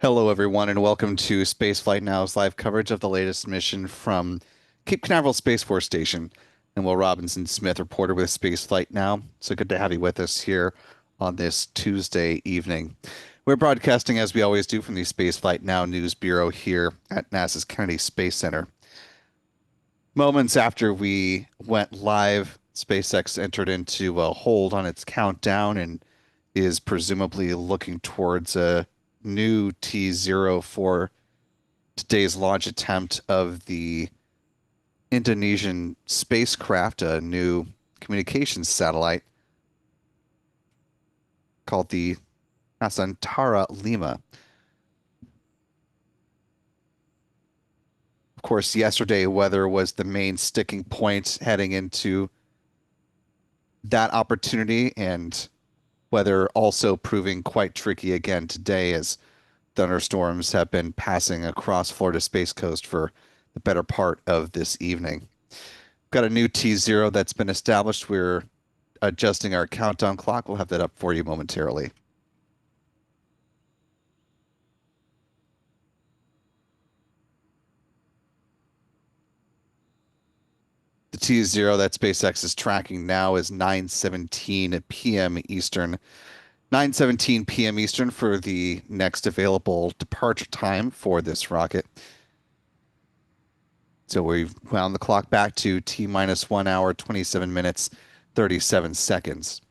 Hello, everyone, and welcome to Spaceflight Now's live coverage of the latest mission from Cape Canaveral Space Force Station. And Will Robinson Smith, reporter with Spaceflight Now. So good to have you with us here on this Tuesday evening. We're broadcasting, as we always do, from the Spaceflight Now News Bureau here at NASA's Kennedy Space Center. Moments after we went live, SpaceX entered into a hold on its countdown and is presumably looking towards a new T0 for today's launch attempt of the Indonesian spacecraft, a new communications satellite called the Nusantara Lima. Of course, yesterday, weather was the main sticking point heading into that opportunity, and weather also proving quite tricky again today as thunderstorms have been passing across Florida's Space Coast for the better part of this evening. Got a new T0 that's been established. We're adjusting our countdown clock. We'll have that up for you momentarily. The T0 that SpaceX is tracking now is 9:17 p.m. Eastern. 9:17 p.m. Eastern for the next available departure time for this rocket. So we've wound the clock back to T minus 1 hour, 27 minutes, 37 seconds.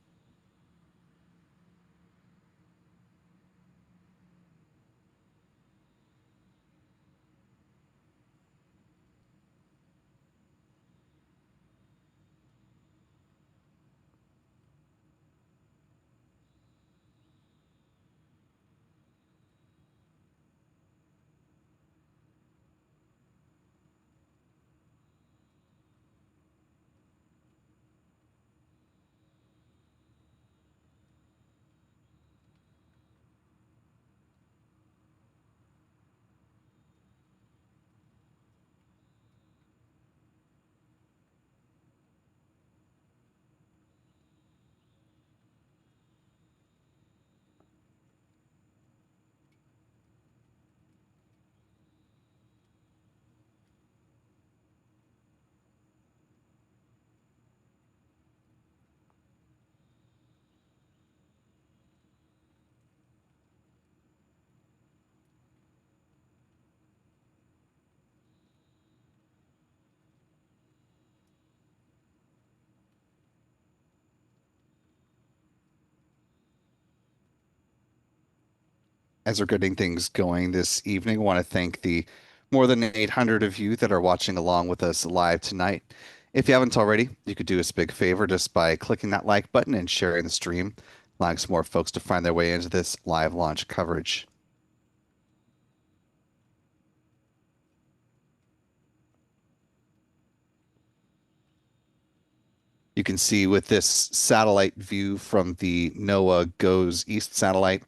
As we're getting things going this evening, I want to thank the more than 800 of you that are watching along with us live tonight. If you haven't already, you could do us a big favor just by clicking that like button and sharing the stream, allowing some more folks to find their way into this live launch coverage. You can see with this satellite view from the NOAA GOES East satellite,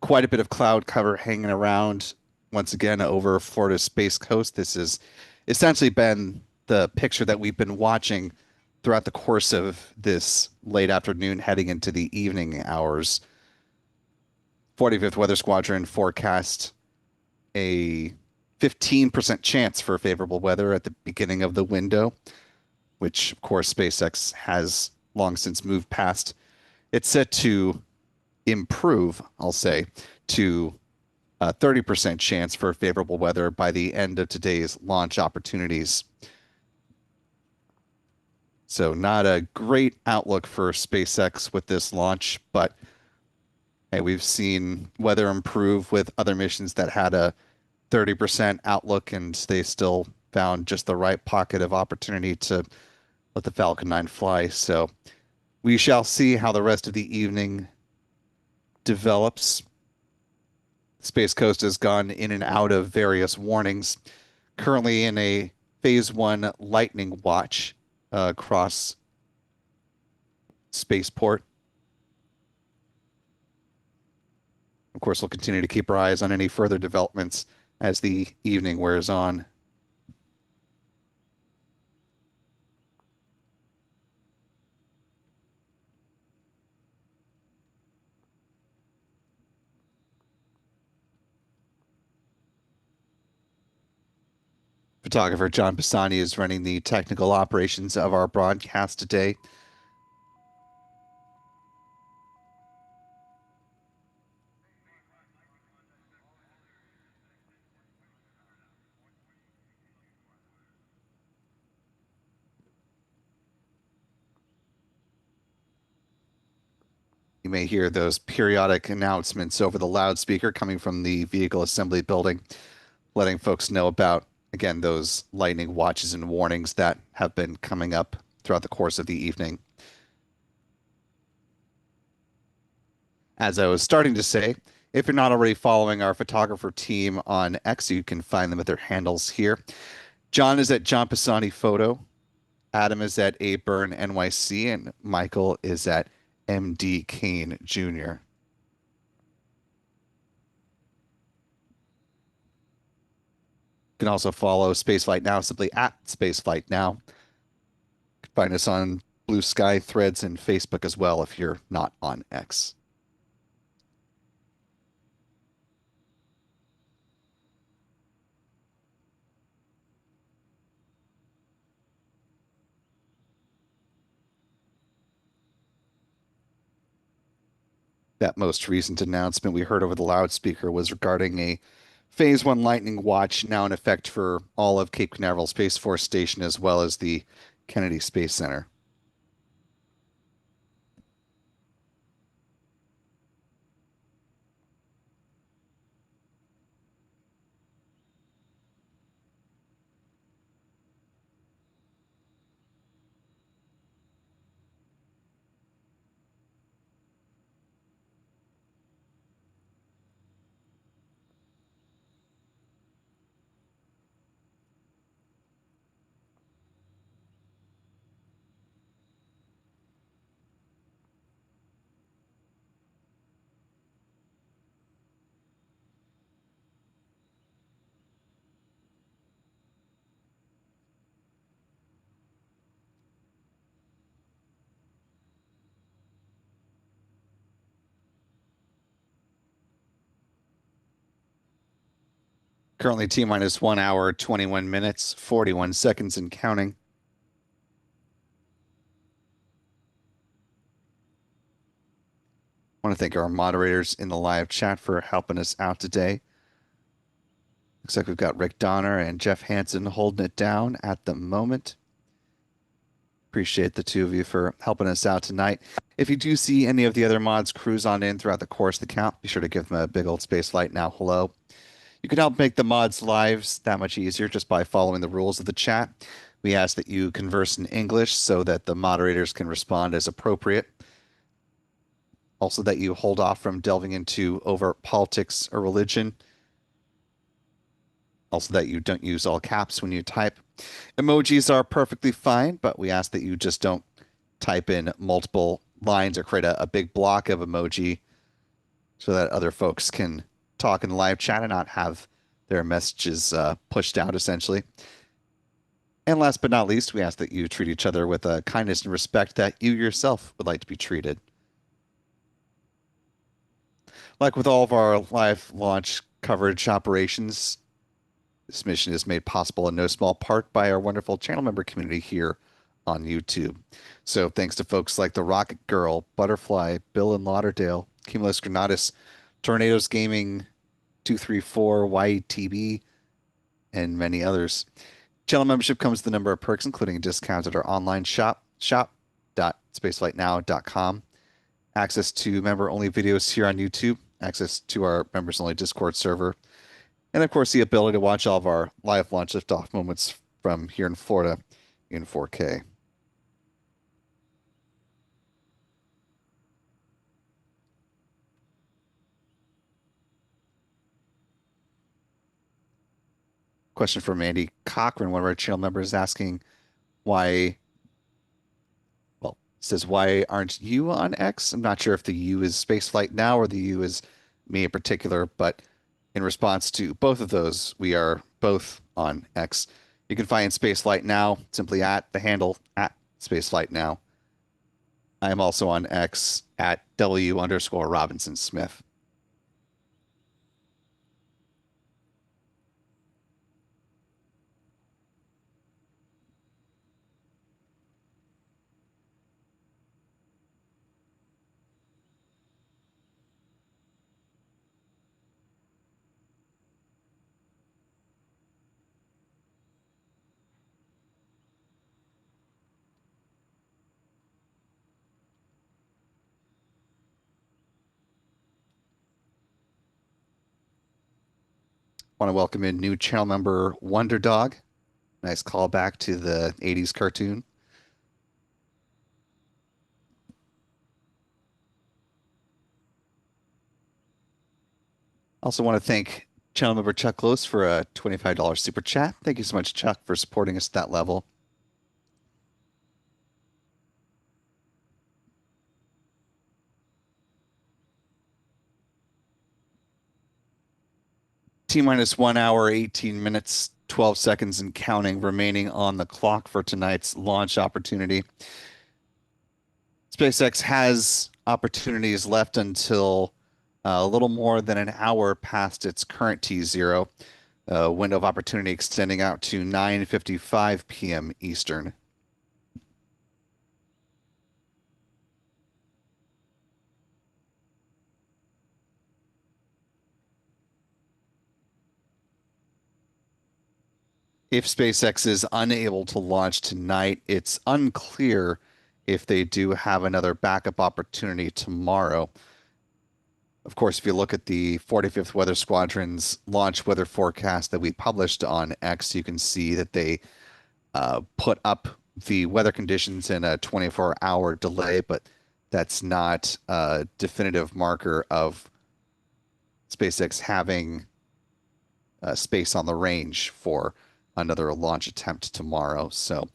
quite a bit of cloud cover hanging around once again over Florida's Space Coast. This has essentially been the picture that we've been watching throughout the course of this late afternoon heading into the evening hours. 45th Weather Squadron forecast a 15% chance for favorable weather at the beginning of the window, which of course SpaceX has long since moved past. It's set to improve, I'll say, to a 30% chance for favorable weather by the end of today's launch opportunities. So not a great outlook for SpaceX with this launch, but hey, we've seen weather improve with other missions that had a 30% outlook, and they still found just the right pocket of opportunity to let the Falcon 9 fly. So we shall see how the rest of the evening develops. Space Coast has gone in and out of various warnings, currently in a phase 1 lightning watch across spaceport. Of course, we'll continue to keep our eyes on any further developments as the evening wears on. Photographer John Pisani is running the technical operations of our broadcast today. You may hear those periodic announcements over the loudspeaker coming from the vehicle assembly building, letting folks know about, again, those lightning watches and warnings that have been coming up throughout the course of the evening. As I was starting to say, if you're not already following our photographer team on X, you can find them at their handles here. John is at John Pisani Photo. Adam is at A Byrne NYC, and Michael is at MD Kane Jr. You can also follow Spaceflight Now simply at Spaceflight Now. You can find us on Blue Sky, Threads, and Facebook as well if you're not on X. That most recent announcement we heard over the loudspeaker was regarding a Phase 1 Lightning Watch now in effect for all of Cape Canaveral Space Force Station as well as the Kennedy Space Center. Currently T minus 1 hour, 21 minutes, 41 seconds and counting. I want to thank our moderators in the live chat for helping us out today. Looks like we've got Rick Donner and Jeff Hansen holding it down at the moment. Appreciate the two of you for helping us out tonight. If you do see any of the other mods cruise on in throughout the course of the count, be sure to give them a big old Spaceflight Now hello. You can help make the mods' lives that much easier just by following the rules of the chat. We ask that you converse in English so that the moderators can respond as appropriate. Also, that you hold off from delving into overt politics or religion. Also, that you don't use all caps when you type. Emojis are perfectly fine, but we ask that you just don't type in multiple lines or create a big block of emoji so that other folks can talk in the live chat and not have their messages pushed out, essentially. And last but not least, we ask that you treat each other with a kindness and respect that you yourself would like to be treated. Like with all of our live launch coverage operations, this mission is made possible in no small part by our wonderful channel member community here on YouTube. So thanks to folks like the Rocket Girl, Butterfly, Bill in Lauderdale, Cumulus Granatus, Tornadoes Gaming 234, YTB, and many others. Channel membership comes with a number of perks, including discounts at our online shop, shop.spaceflightnow.com, access to member-only videos here on YouTube, access to our members-only Discord server, and of course the ability to watch all of our live launch liftoff moments from here in Florida in 4K. Question from Andy Cochran, one of our channel members, asking why, well, says, why aren't you on X? I'm not sure if the U is Spaceflight Now or the U is me in particular, but in response to both of those, we are both on X. You can find Spaceflight Now simply at the handle at Spaceflight Now. I am also on X at W_Robinson Smith. Want to welcome in new channel member Wonder Dog. Nice callback to the 80s cartoon. Also want to thank channel member Chuck Close for a $25 super chat. Thank you so much, Chuck, for supporting us at that level. T-minus 1 hour, 18 minutes, 12 seconds and counting remaining on the clock for tonight's launch opportunity. SpaceX has opportunities left until a little more than an hour past its current T0, window of opportunity extending out to 9:55 p.m. Eastern. If SpaceX is unable to launch tonight, it's unclear if they do have another backup opportunity tomorrow. Of course, if you look at the 45th Weather Squadron's launch weather forecast that we published on X, you can see that they put up the weather conditions in a 24-hour delay, but that's not a definitive marker of SpaceX having space on the range for another launch attempt tomorrow. So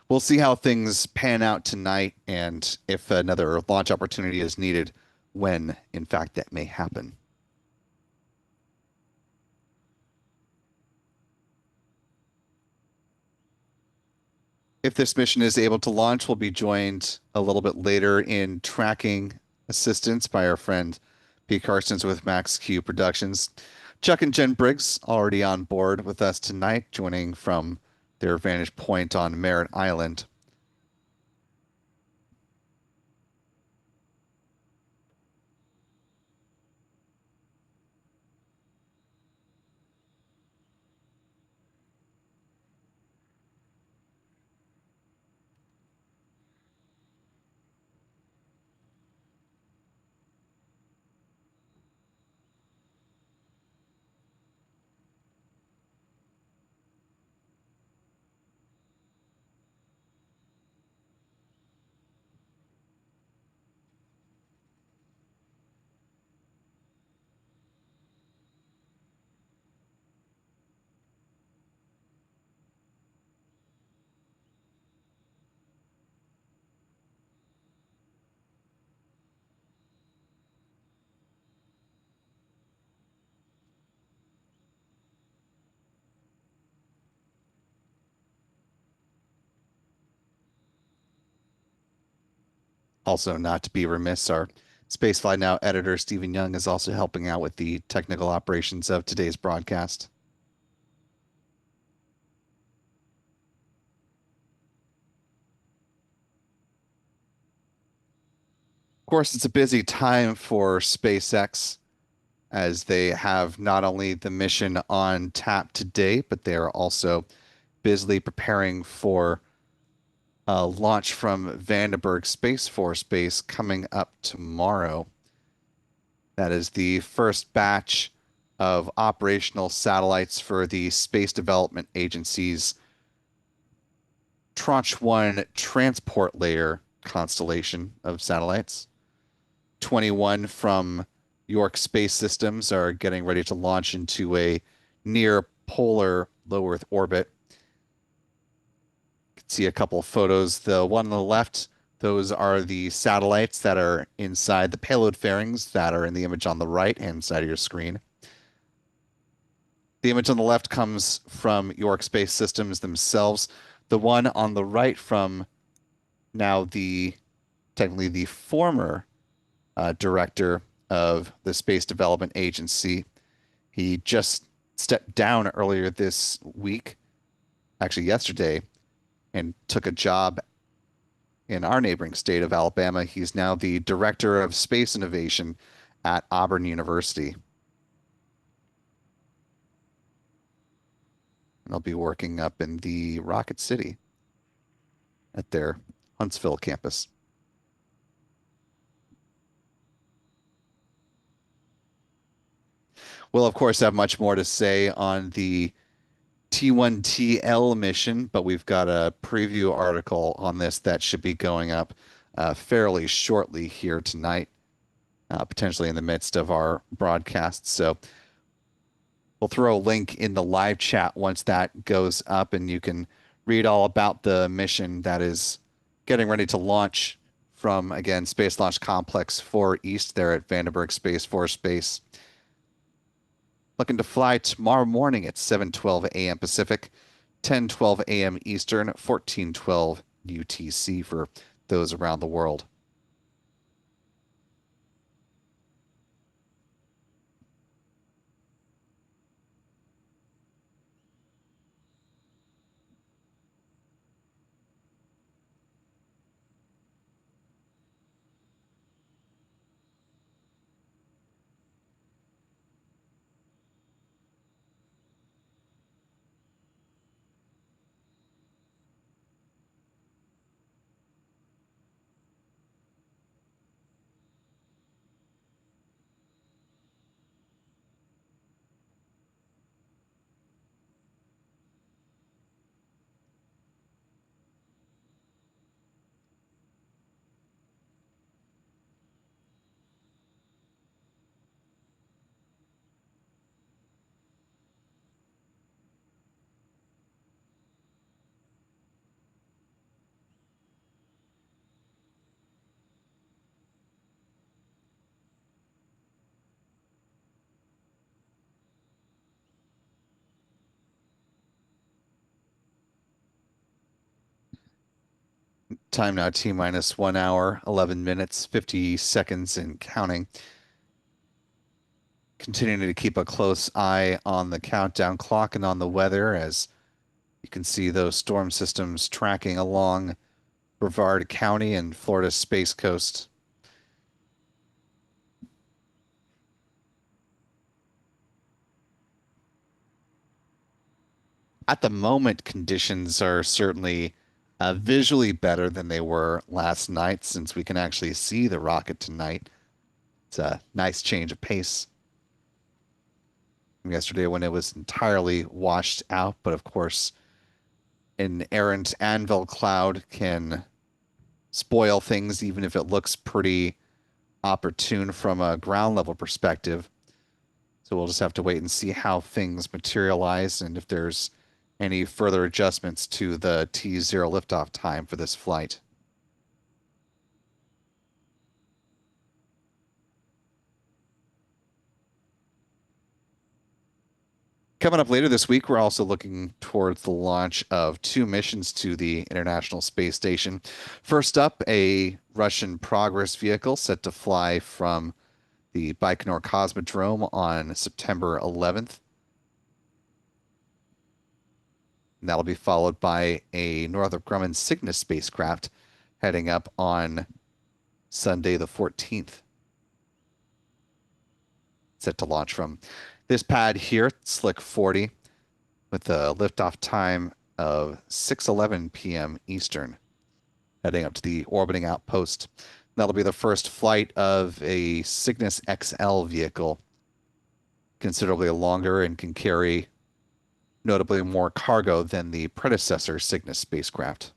we'll see how things pan out tonight and if another launch opportunity is needed when, in fact, that may happen. If this mission is able to launch, we'll be joined a little bit later in tracking assistance by our friend P. Carsons with Max Q Productions. Chuck and Jen Briggs already on board with us tonight, joining from their vantage point on Merritt Island. Also, not to be remiss, our Spaceflight Now editor, Stephen Young, is also helping out with the technical operations of today's broadcast. Of course, it's a busy time for SpaceX as they have not only the mission on tap today, but they are also busily preparing for a launch from Vandenberg Space Force Base coming up tomorrow. That is the first batch of operational satellites for the Space Development Agency's Tranche 1 transport layer constellation of satellites. 21 from York Space Systems are getting ready to launch into a near polar low Earth orbit. You can see a couple of photos. The one on the left, those are the satellites that are inside the payload fairings that are in the image on the right-hand side of your screen. The image on the left comes from York Space Systems themselves. The one on the right from now technically the former director of the Space Development Agency. He just stepped down earlier this week, actually yesterday, and took a job in our neighboring state of Alabama. He's now the director of space innovation at Auburn University. And they'll be working up in the Rocket City at their Huntsville campus. We'll, of course, have much more to say on the T1TL mission, but we've got a preview article on this that should be going up fairly shortly here tonight, potentially in the midst of our broadcast. So we'll throw a link in the live chat once that goes up, and you can read all about the mission that is getting ready to launch from, again, Space Launch Complex 4 East there at Vandenberg Space Force Base. Looking to fly tomorrow morning at 7:12 a.m. Pacific, 10:12 a.m. Eastern, 14:12 UTC for those around the world. Time now T minus 1 hour, 11 minutes, 50 seconds and counting. Continuing to keep a close eye on the countdown clock and on the weather as you can see those storm systems tracking along Brevard County and Florida's Space Coast. At the moment, conditions are certainly visually better than they were last night since we can actually see the rocket tonight. It's a nice change of pace from yesterday when it was entirely washed out. But of course, an errant anvil cloud can spoil things even if it looks pretty opportune from a ground level perspective. So we'll just have to wait and see how things materialize and if there's any further adjustments to the T0 liftoff time for this flight. Coming up later this week, we're also looking towards the launch of two missions to the International Space Station. First up, a Russian Progress vehicle set to fly from the Baikonur Cosmodrome on September 11th. And that'll be followed by a Northrop Grumman Cygnus spacecraft heading up on Sunday the 14th. Set to launch from this pad here, Slick 40, with a liftoff time of 6:11 p.m. Eastern, heading up to the orbiting outpost. That'll be the first flight of a Cygnus XL vehicle, considerably longer and can carry notably more cargo than the predecessor Cygnus spacecraft.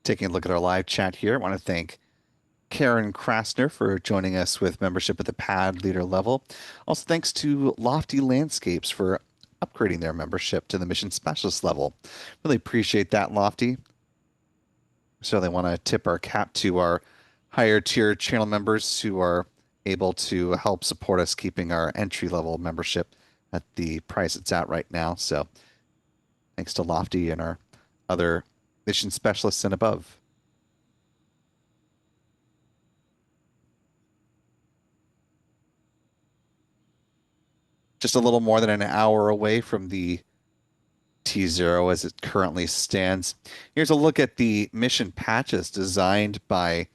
Taking a look at our live chat here, I want to thank Karen Krasner for joining us with membership at the pad leader level. Also, thanks to Lofty Landscapes for upgrading their membership to the mission specialist level. Really appreciate that, Lofty. Certainly want to tip our cap to our higher tier channel members who are able to help support us keeping our entry level membership at the price it's at right now. So thanks to Lofty and our other mission specialists and above. Just a little more than an hour away from the T0 as it currently stands. Here's a look at the mission patches designed by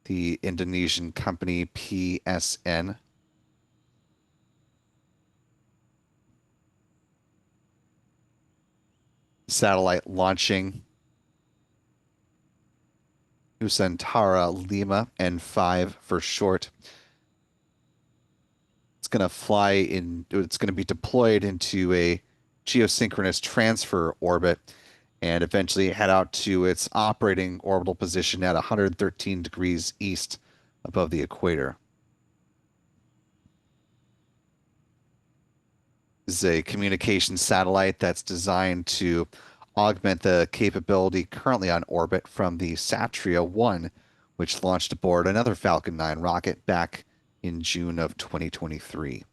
the Indonesian company PSN. Satellite launching Nusantara Lima, N5 for short. It's going to be deployed into a geosynchronous transfer orbit and eventually head out to its operating orbital position at 113 degrees east above the equator. This is a communication satellite that's designed to augment the capability currently on orbit from the Satria 1, which launched aboard another Falcon 9 rocket back in June of 2023.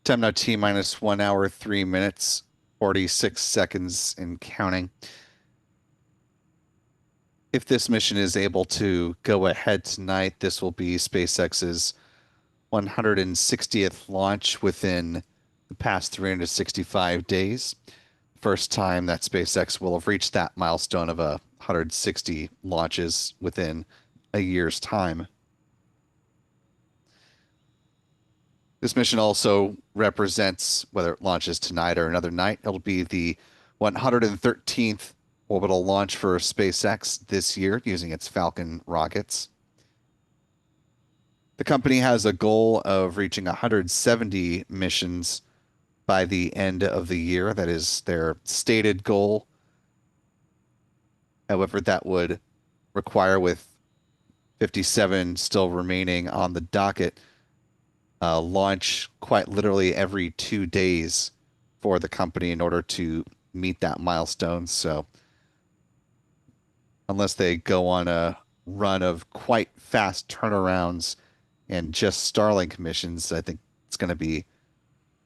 Time now T minus 1 hour, 3 minutes, 46 seconds and counting. If this mission is able to go ahead tonight, this will be SpaceX's 160th launch within the past 365 days. First time that SpaceX will have reached that milestone of 160 launches within a year's time. This mission also represents, whether it launches tonight or another night, it'll be the 113th orbital launch for SpaceX this year using its Falcon rockets. The company has a goal of reaching 170 missions by the end of the year. That is their stated goal. However, that would require, with 57 still remaining on the docket, launch quite literally every 2 days for the company in order to meet that milestone. So unless they go on a run of quite fast turnarounds and just Starlink missions, I think it's going to be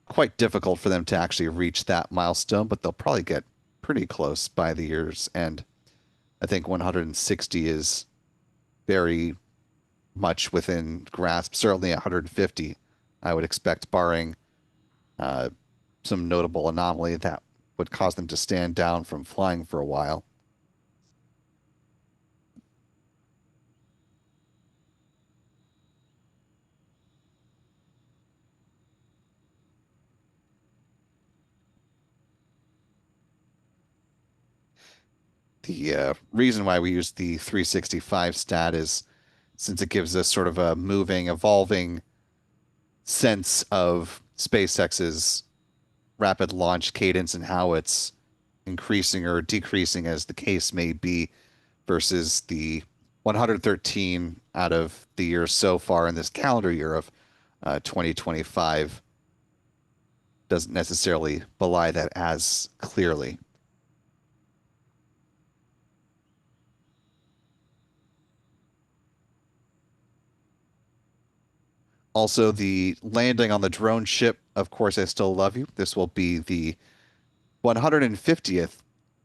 quite difficult for them to actually reach that milestone, but they'll probably get pretty close by the year's end. I think 160 is very much within grasp, certainly 150, I would expect, barring some notable anomaly that would cause them to stand down from flying for a while. The reason why we use the 365 stat is since it gives us sort of a moving, evolving sense of SpaceX's rapid launch cadence and how it's increasing or decreasing as the case may be versus the 113 out of the year so far in this calendar year of 2025 doesn't necessarily belie that as clearly. Also, the landing on the drone ship, Of Course I Still Love You. This will be the 150th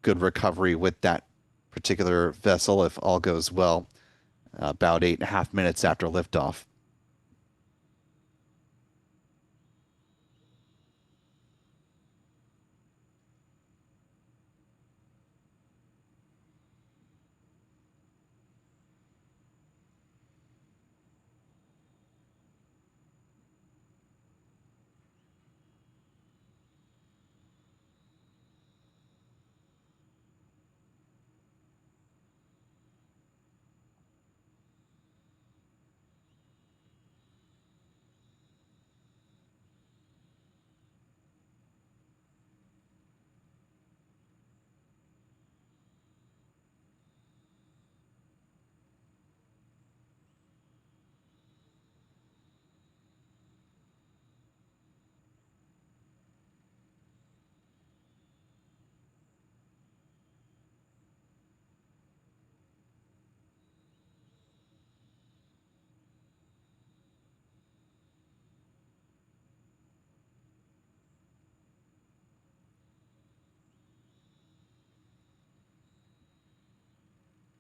good recovery with that particular vessel if all goes well, about 8.5 minutes after liftoff.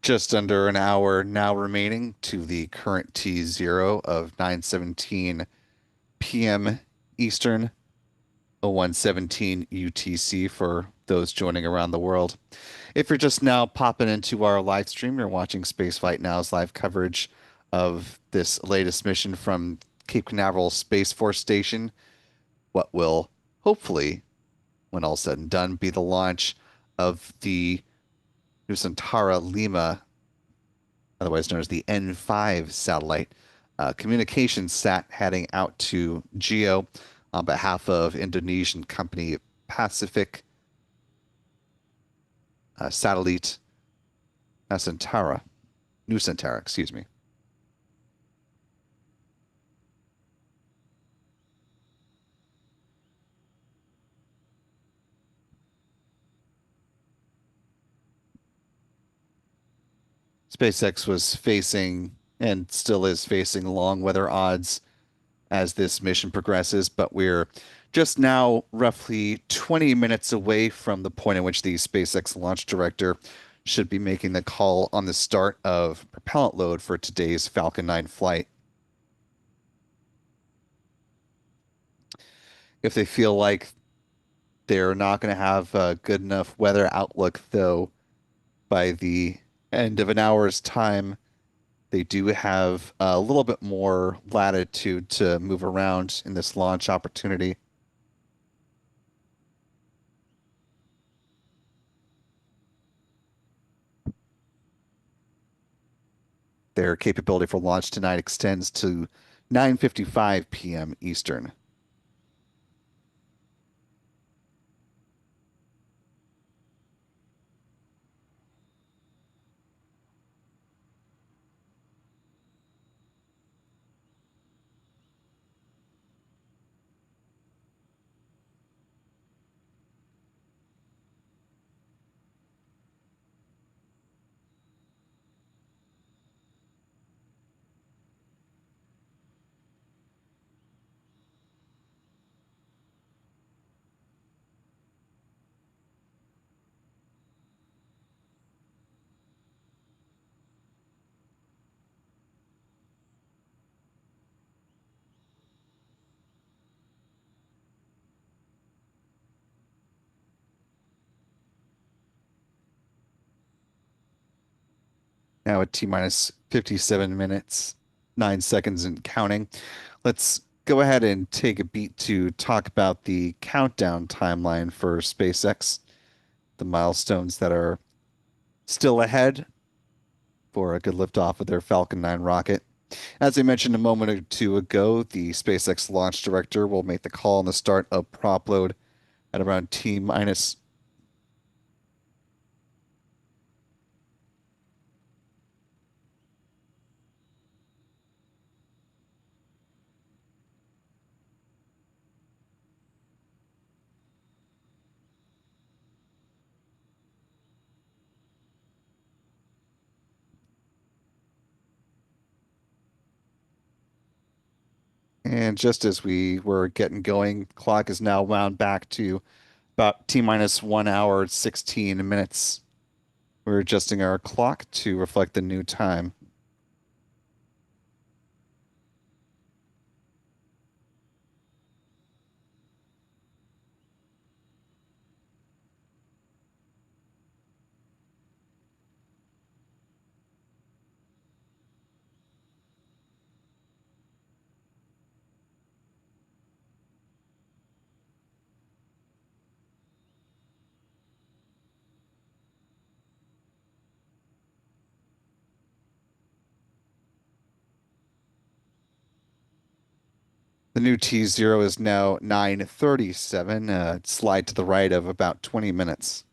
Just under an hour now remaining to the current T0 of 9:17 p.m. Eastern, 01:17 UTC for those joining around the world. If you're just now popping into our live stream, you're watching Spaceflight Now's live coverage of this latest mission from Cape Canaveral Space Force Station, what will hopefully, when all said and done, be the launch of the Nusantara Lima, otherwise known as the N5 satellite, communications sat heading out to GEO on behalf of Indonesian company Pasifik Satelit Nusantara, excuse me. SpaceX was facing and still is facing long weather odds as this mission progresses, but we're just now roughly 20 minutes away from the point in which the SpaceX launch director should be making the call on the start of propellant load for today's Falcon 9 flight. If they feel like they're not going to have a good enough weather outlook, though, by the end of an hour's time, they do have a little bit more latitude to move around in this launch opportunity. Their capability for launch tonight extends to 9:55 p.m. Eastern. Now at T minus 57 minutes, 9 seconds and counting. Let's go ahead and take a beat to talk about the countdown timeline for SpaceX, the milestones that are still ahead for a good liftoff of their Falcon 9 rocket. As I mentioned a moment or two ago, the SpaceX launch director will make the call on the start of prop load at around T minus. And just as we were getting going, clock is now wound back to about T minus 1 hour, 16 minutes. We're adjusting our clock to reflect the new time. The new T0 is now 9:37, slide to the right of about 20 minutes.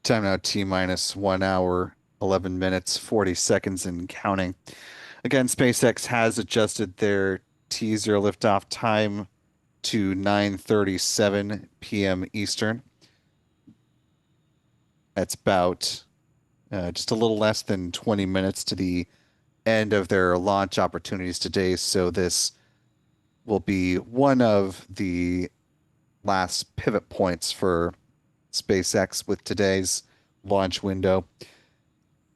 Time now T minus 1 hour, 11 minutes, 40 seconds and counting. Again, SpaceX has adjusted their T0 liftoff time to 9:37 p.m. Eastern. That's about just a little less than 20 minutes to the end of their launch opportunities today. So this will be one of the last pivot points for SpaceX with today's launch window.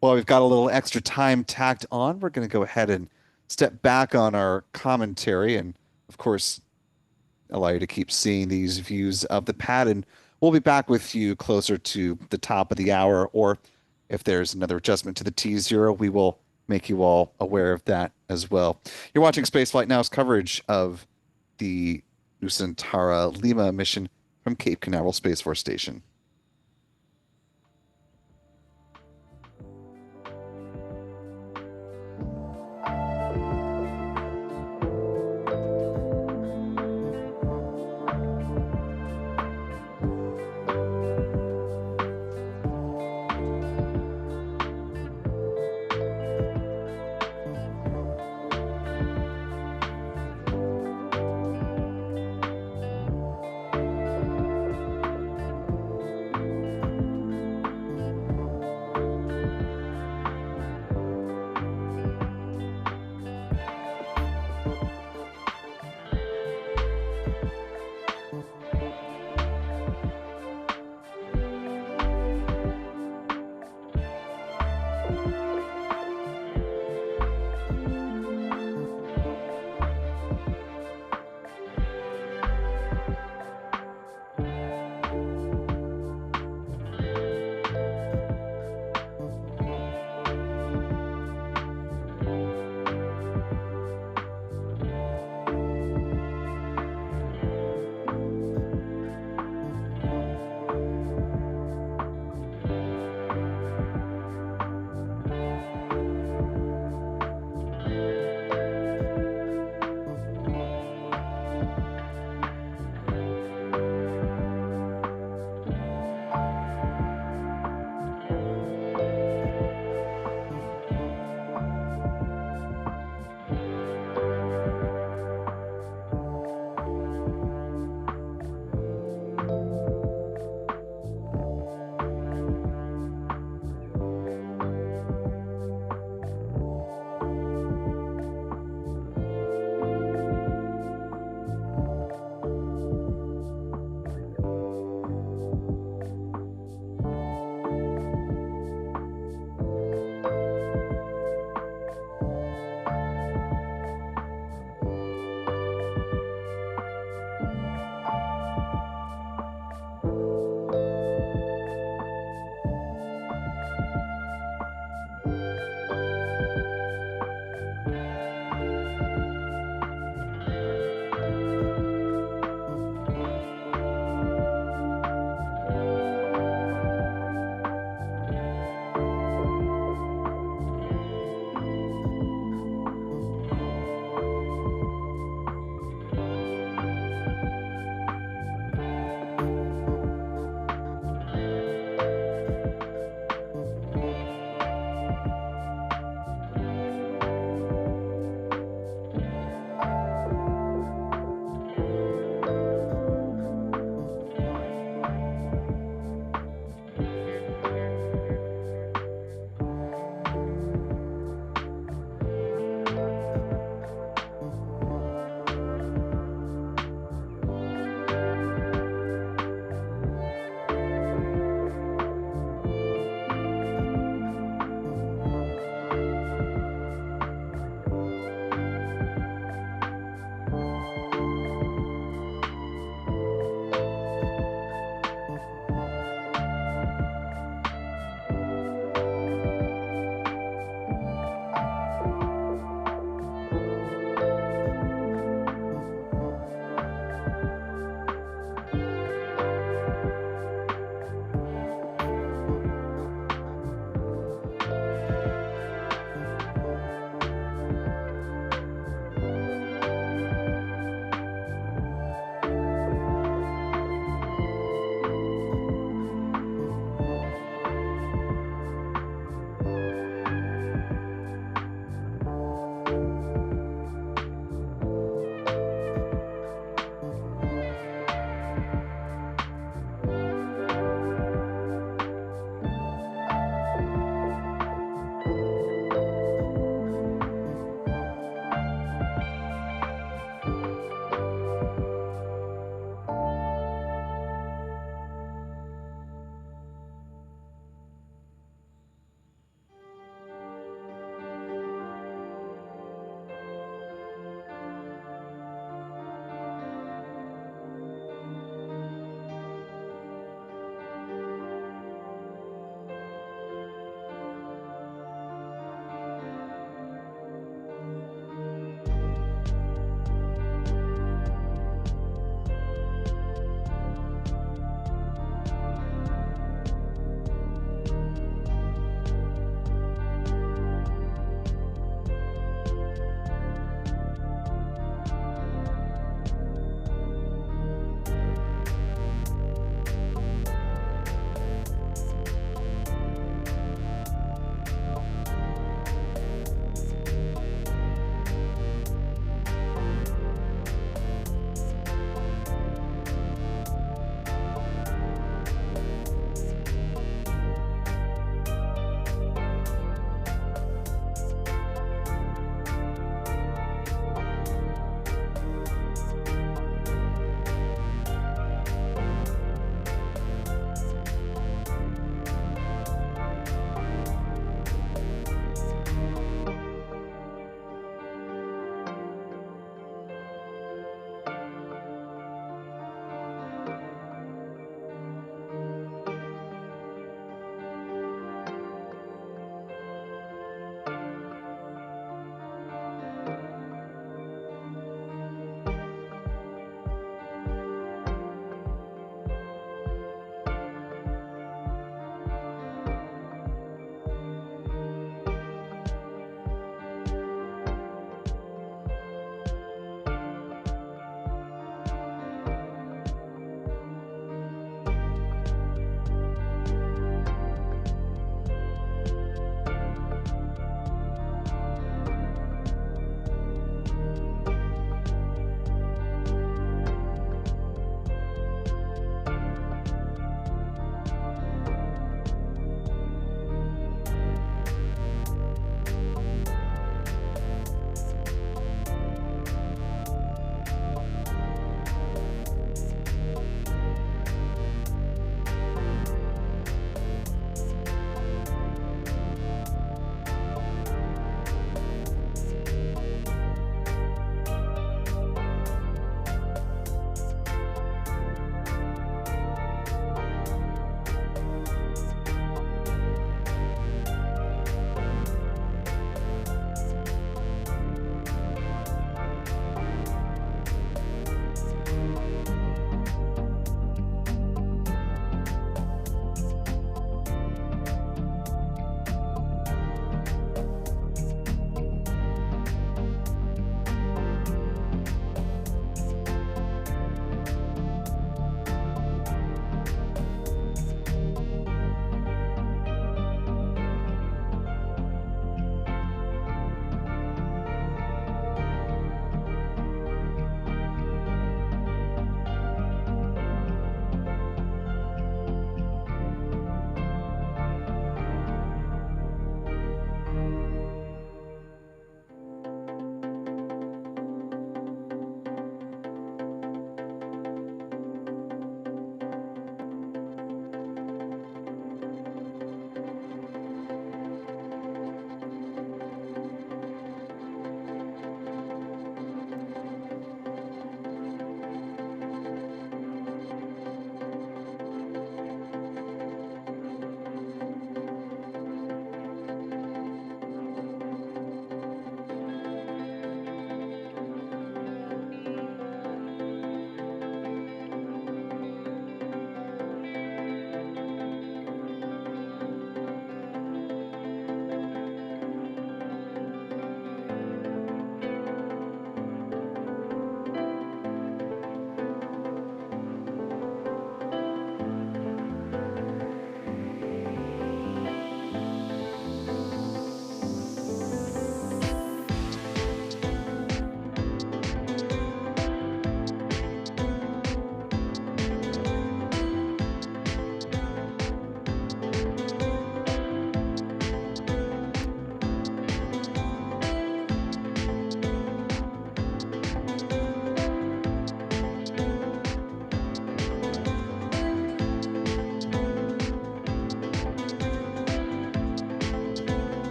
Well, we've got a little extra time tacked on. We're going to go ahead and step back on our commentary and, of course, allow you to keep seeing these views of the pad. And we'll be back with you closer to the top of the hour, or if there's another adjustment to the T0, we will make you all aware of that as well. You're watching Spaceflight Now's coverage of the Nusantara Lima mission from Cape Canaveral Space Force Station.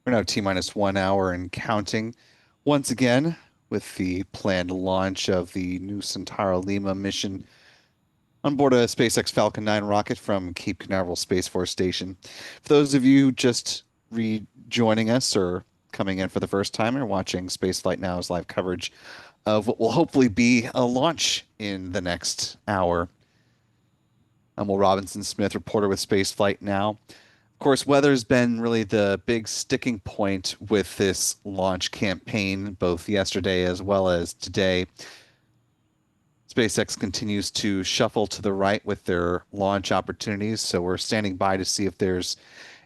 We're now T-minus 1 hour and counting. Once again, with the planned launch of the Nusantara Lima mission on board a SpaceX Falcon 9 rocket from Cape Canaveral Space Force Station. For those of you just rejoining us or coming in for the first time or watching Spaceflight Now's live coverage of what will hopefully be a launch in the next hour. I'm Will Robinson Smith, reporter with Spaceflight Now. Of course, weather's been really the big sticking point with this launch campaign, both yesterday as well as today. SpaceX continues to shuffle to the right with their launch opportunities, so we're standing by to see if there's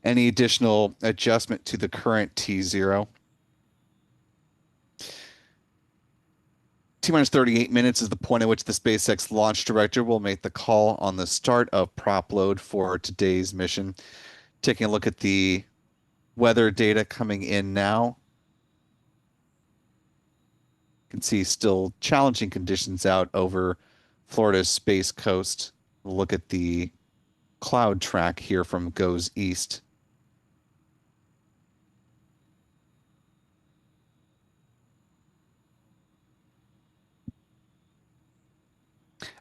any additional adjustment to the current T0. T-minus 38 minutes is the point at which the SpaceX launch director will make the call on the start of prop load for today's mission. Taking a look at the weather data coming in now. You can see still challenging conditions out over Florida's Space Coast. We'll look at the cloud track here from goes east.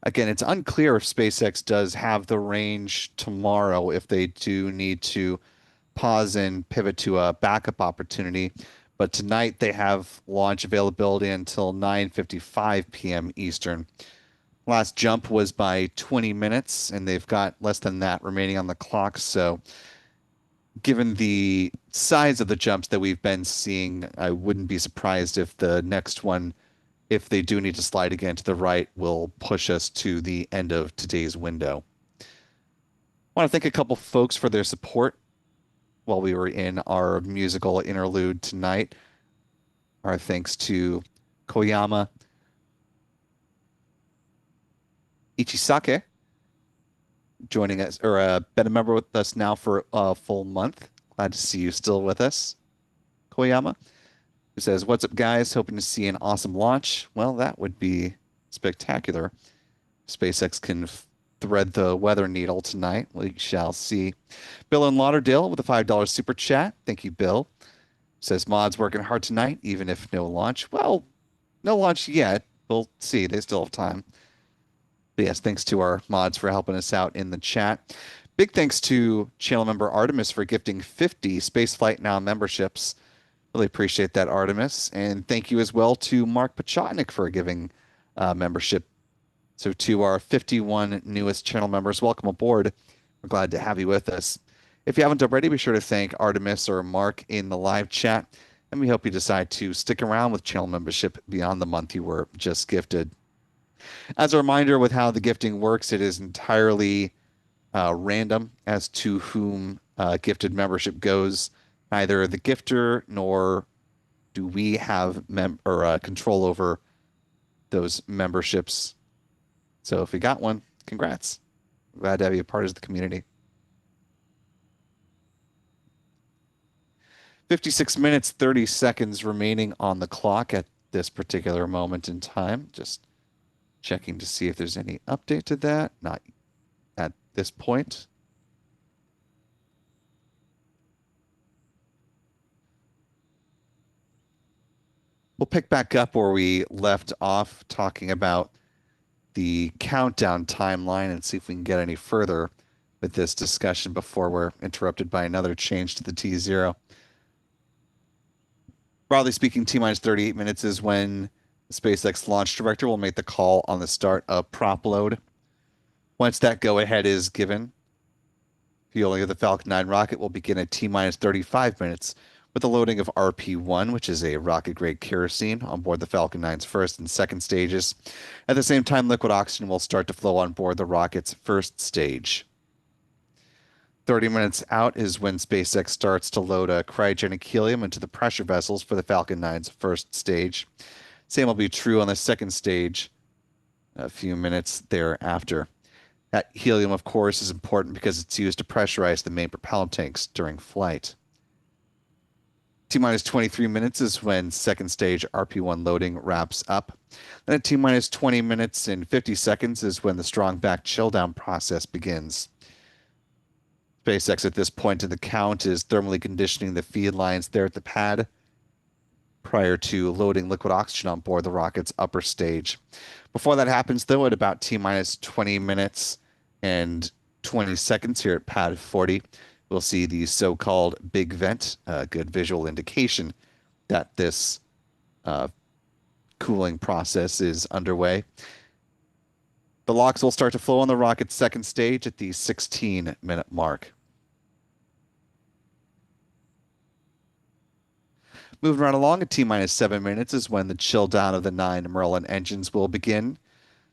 Again, it's unclear if SpaceX does have the range tomorrow if they do need to pause and pivot to a backup opportunity. But tonight they have launch availability until 9:55 p.m. Eastern. Last jump was by 20 minutes, and they've got less than that remaining on the clock. So, given the size of the jumps that we've been seeing, I wouldn't be surprised if the next one, if they do need to slide again to the right, will push us to the end of today's window. I want to thank a couple folks for their support while we were in our musical interlude tonight. Our thanks to Koyama Ichisake, joining us, or been a member with us now for a full month. Glad to see you still with us, Koyama, who says, "What's up, guys? Hoping to see an awesome launch." Well, that would be spectacular. SpaceX can thread the weather needle tonight. We shall see. Bill in Lauderdale with a $5 super chat. Thank you, Bill. Says, "Mods working hard tonight, even if no launch." Well, no launch yet. We'll see. They still have time. But yes, thanks to our mods for helping us out in the chat. Big thanks to channel member Artemis for gifting 50 Spaceflight Now memberships. Really appreciate that, Artemis. And thank you as well to Mark Pachotnik for giving membership. So to our 51 newest channel members, welcome aboard. We're glad to have you with us. If you haven't already, be sure to thank Artemis or Mark in the live chat. And we hope you decide to stick around with channel membership beyond the month you were just gifted. As a reminder, with how the gifting works, it is entirely random as to whom gifted membership goes. Neither the gifter nor do we have control over those memberships. So if you got one, congrats. Glad to have you a part of the community. 56 minutes, 30 seconds remaining on the clock at this particular moment in time. Just checking to see if there's any update to that. Not at this point. We'll pick back up where we left off talking about the countdown timeline and see if we can get any further with this discussion before we're interrupted by another change to the T0. Broadly speaking, T-minus 38 minutes is when the SpaceX launch director will make the call on the start of prop load. Once that go-ahead is given, fueling of the Falcon 9 rocket will begin at T-minus 35 minutes with the loading of RP-1, which is a rocket-grade kerosene, on board the Falcon 9's first and second stages. At the same time, liquid oxygen will start to flow on board the rocket's first stage. 30 minutes out is when SpaceX starts to load a cryogenic helium into the pressure vessels for the Falcon 9's first stage. Same will be true on the second stage a few minutes thereafter. That helium, of course, is important because it's used to pressurize the main propellant tanks during flight. T-minus 23 minutes is when second stage RP-1 loading wraps up. Then at T-minus 20 minutes and 50 seconds is when the strong back chill down process begins. SpaceX at this point in the count is thermally conditioning the feed lines there at the pad prior to loading liquid oxygen on board the rocket's upper stage. Before that happens, though, at about T minus 20 minutes and 20 seconds here at pad 40, we'll see the so-called big vent, a good visual indication that this uh, cooling process is underway. The LOX will start to flow on the rocket's second stage at the 16-minute mark. Moving right along at T minus 7 minutes is when the chill down of the 9 Merlin engines will begin.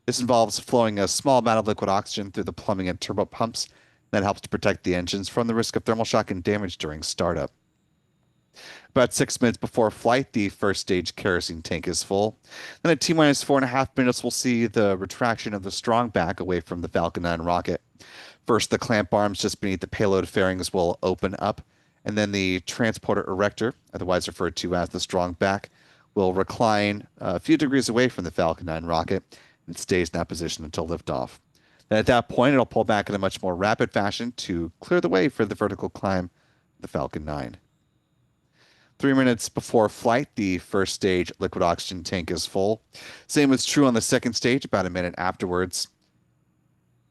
This involves flowing a small amount of liquid oxygen through the plumbing and turbo pumps that helps to protect the engines from the risk of thermal shock and damage during startup. About 6 minutes before flight, the first stage kerosene tank is full. Then at T minus 4.5 minutes, we'll see the retraction of the strong back away from the Falcon 9 rocket. First, the clamp arms just beneath the payload fairings will open up, and then the transporter erector, otherwise referred to as the strong back, will recline a few degrees away from the Falcon 9 rocket and stays in that position until liftoff. Then at that point, it'll pull back in a much more rapid fashion to clear the way for the vertical climb of the Falcon 9. 3 minutes before flight, the first stage liquid oxygen tank is full. Same is true on the second stage about a minute afterwards.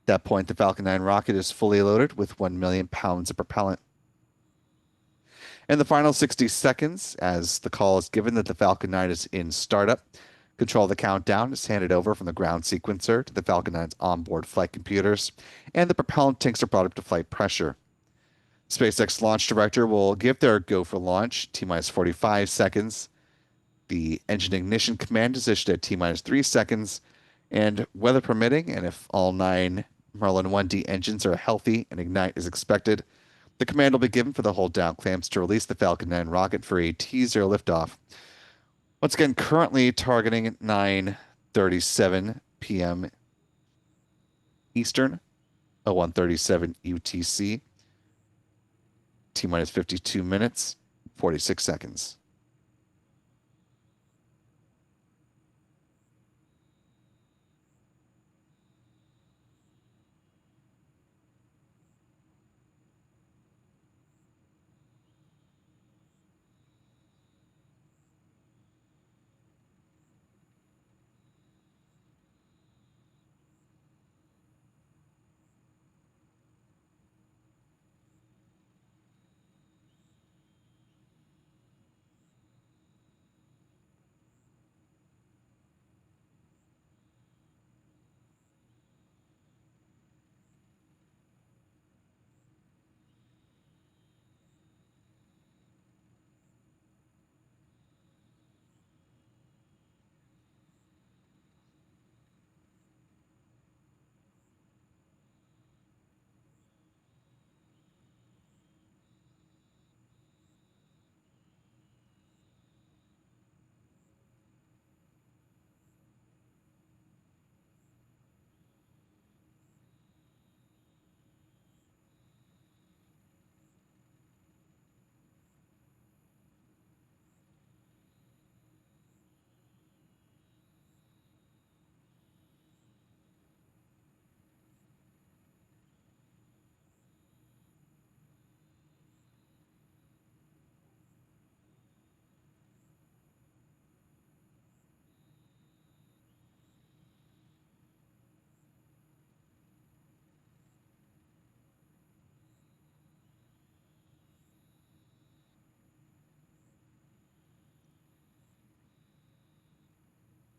At that point, the Falcon 9 rocket is fully loaded with 1 million pounds of propellant. In the final 60 seconds, as the call is given that the Falcon 9 is in startup, control of the countdown is handed over from the ground sequencer to the Falcon 9's onboard flight computers, and the propellant tanks are brought up to flight pressure. SpaceX launch director will give their go for launch T minus 45 seconds. The engine ignition command is issued at T minus 3 seconds, and weather permitting, and if all 9 Merlin 1D engines are healthy and ignite as expected, the command will be given for the hold down clamps to release the Falcon 9 rocket for a T0 liftoff. Once again, currently targeting at 9:37 p.m. Eastern, 01:37 UTC. T minus 52 minutes, 46 seconds.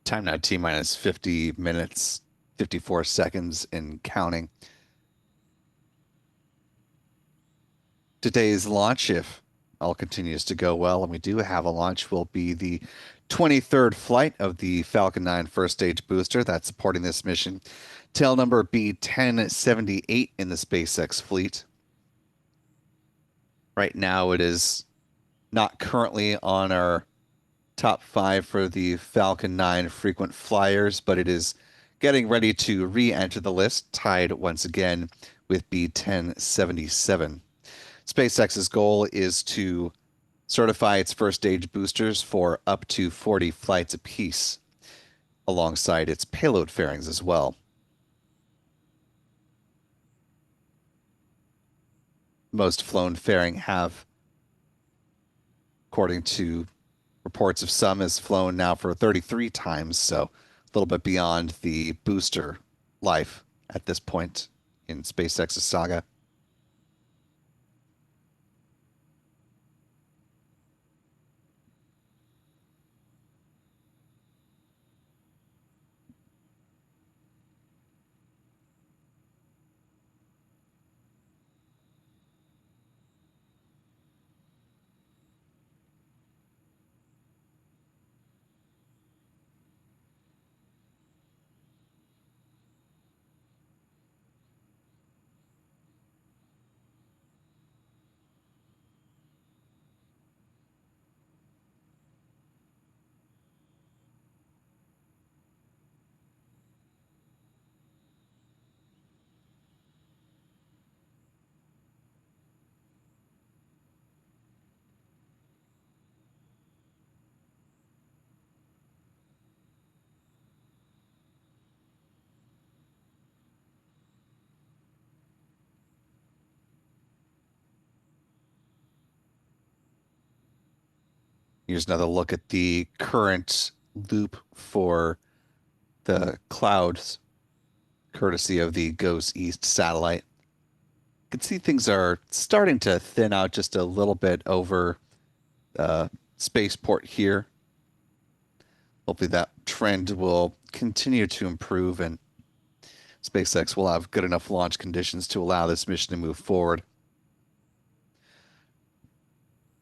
Time now T minus 50 minutes, 54 seconds and counting. Today's launch, if all continues to go well, and we do have a launch, will be the 23rd flight of the Falcon 9 first stage booster that's supporting this mission. Tail number B1078 in the SpaceX fleet. Right now, it is not currently on our top 5 for the Falcon 9 frequent flyers, but it is getting ready to re-enter the list, tied once again with B1077. SpaceX's goal is to certify its first stage boosters for up to 40 flights apiece, alongside its payload fairings as well. most flown fairing have, according to reports of some, has flown now for 33 times, so a little bit beyond the booster life at this point in SpaceX's saga. Here's another look at the current loop for the clouds, courtesy of the GOES East satellite. You can see things are starting to thin out just a little bit over spaceport here. Hopefully that trend will continue to improve and SpaceX will have good enough launch conditions to allow this mission to move forward.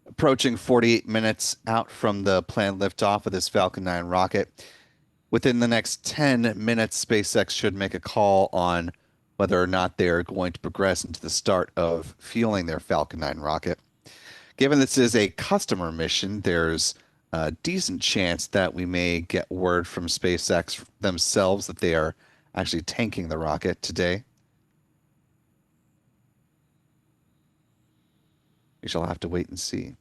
Approaching 48 minutes out from the planned liftoff of this Falcon 9 rocket. Within the next 10 minutes, SpaceX should make a call on whether or not they are going to progress into the start of fueling their Falcon 9 rocket. Given this is a customer mission, there's a decent chance that we may get word from SpaceX themselves that they are actually tanking the rocket today. We shall have to wait and see.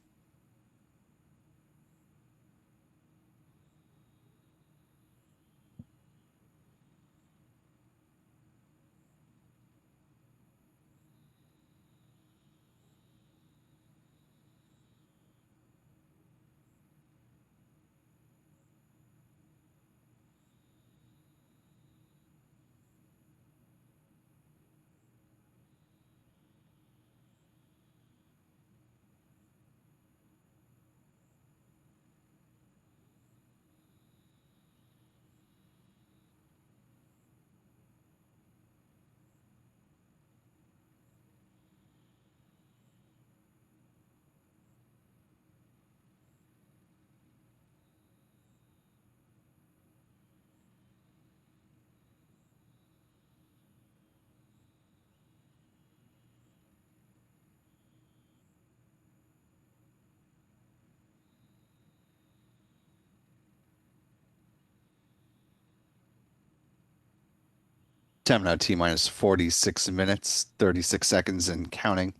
10 minute T minus 46 minutes, 36 seconds and counting.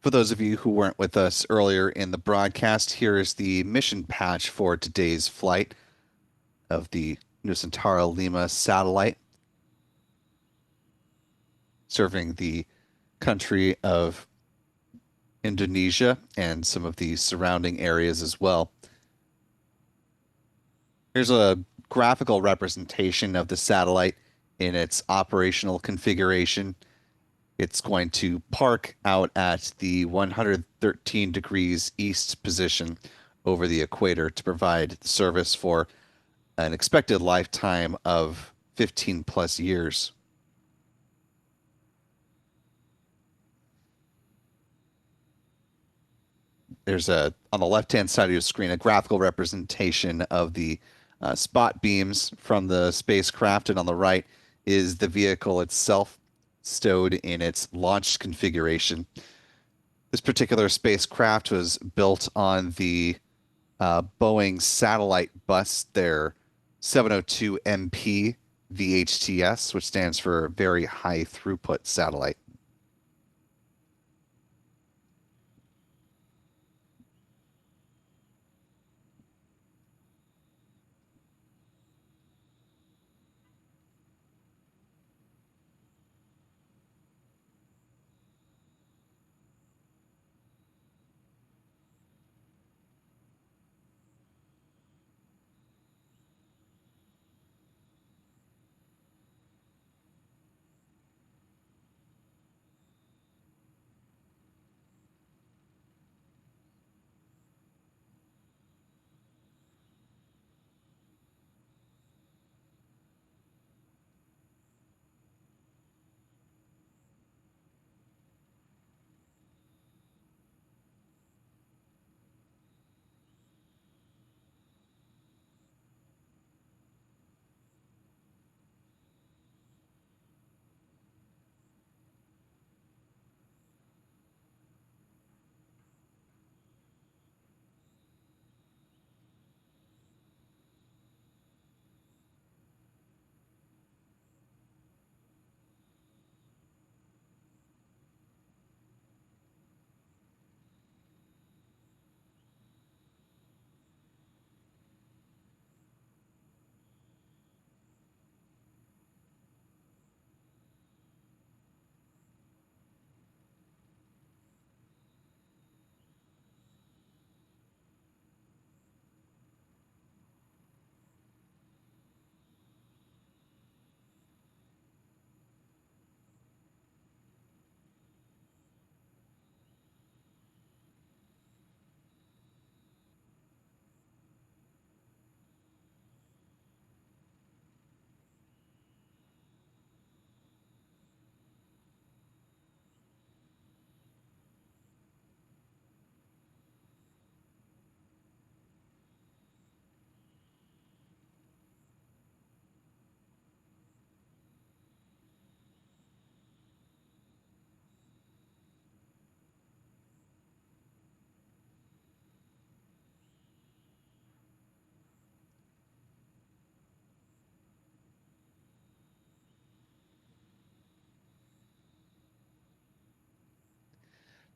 For those of you who weren't with us earlier in the broadcast, here is the mission patch for today's flight of the Nusantara Lima satellite, serving the country of Indonesia and some of the surrounding areas as well. Here's a graphical representation of the satellite in its operational configuration. It's going to park out at the 113 degrees east position over the equator to provide service for an expected lifetime of 15 plus years. There's on the left-hand side of your screen, a graphical representation of the spot beams from the spacecraft, and on the right is the vehicle itself stowed in its launch configuration. This particular spacecraft was built on the Boeing satellite bus, their 702 MP VHTS, which stands for Very High Throughput Satellite.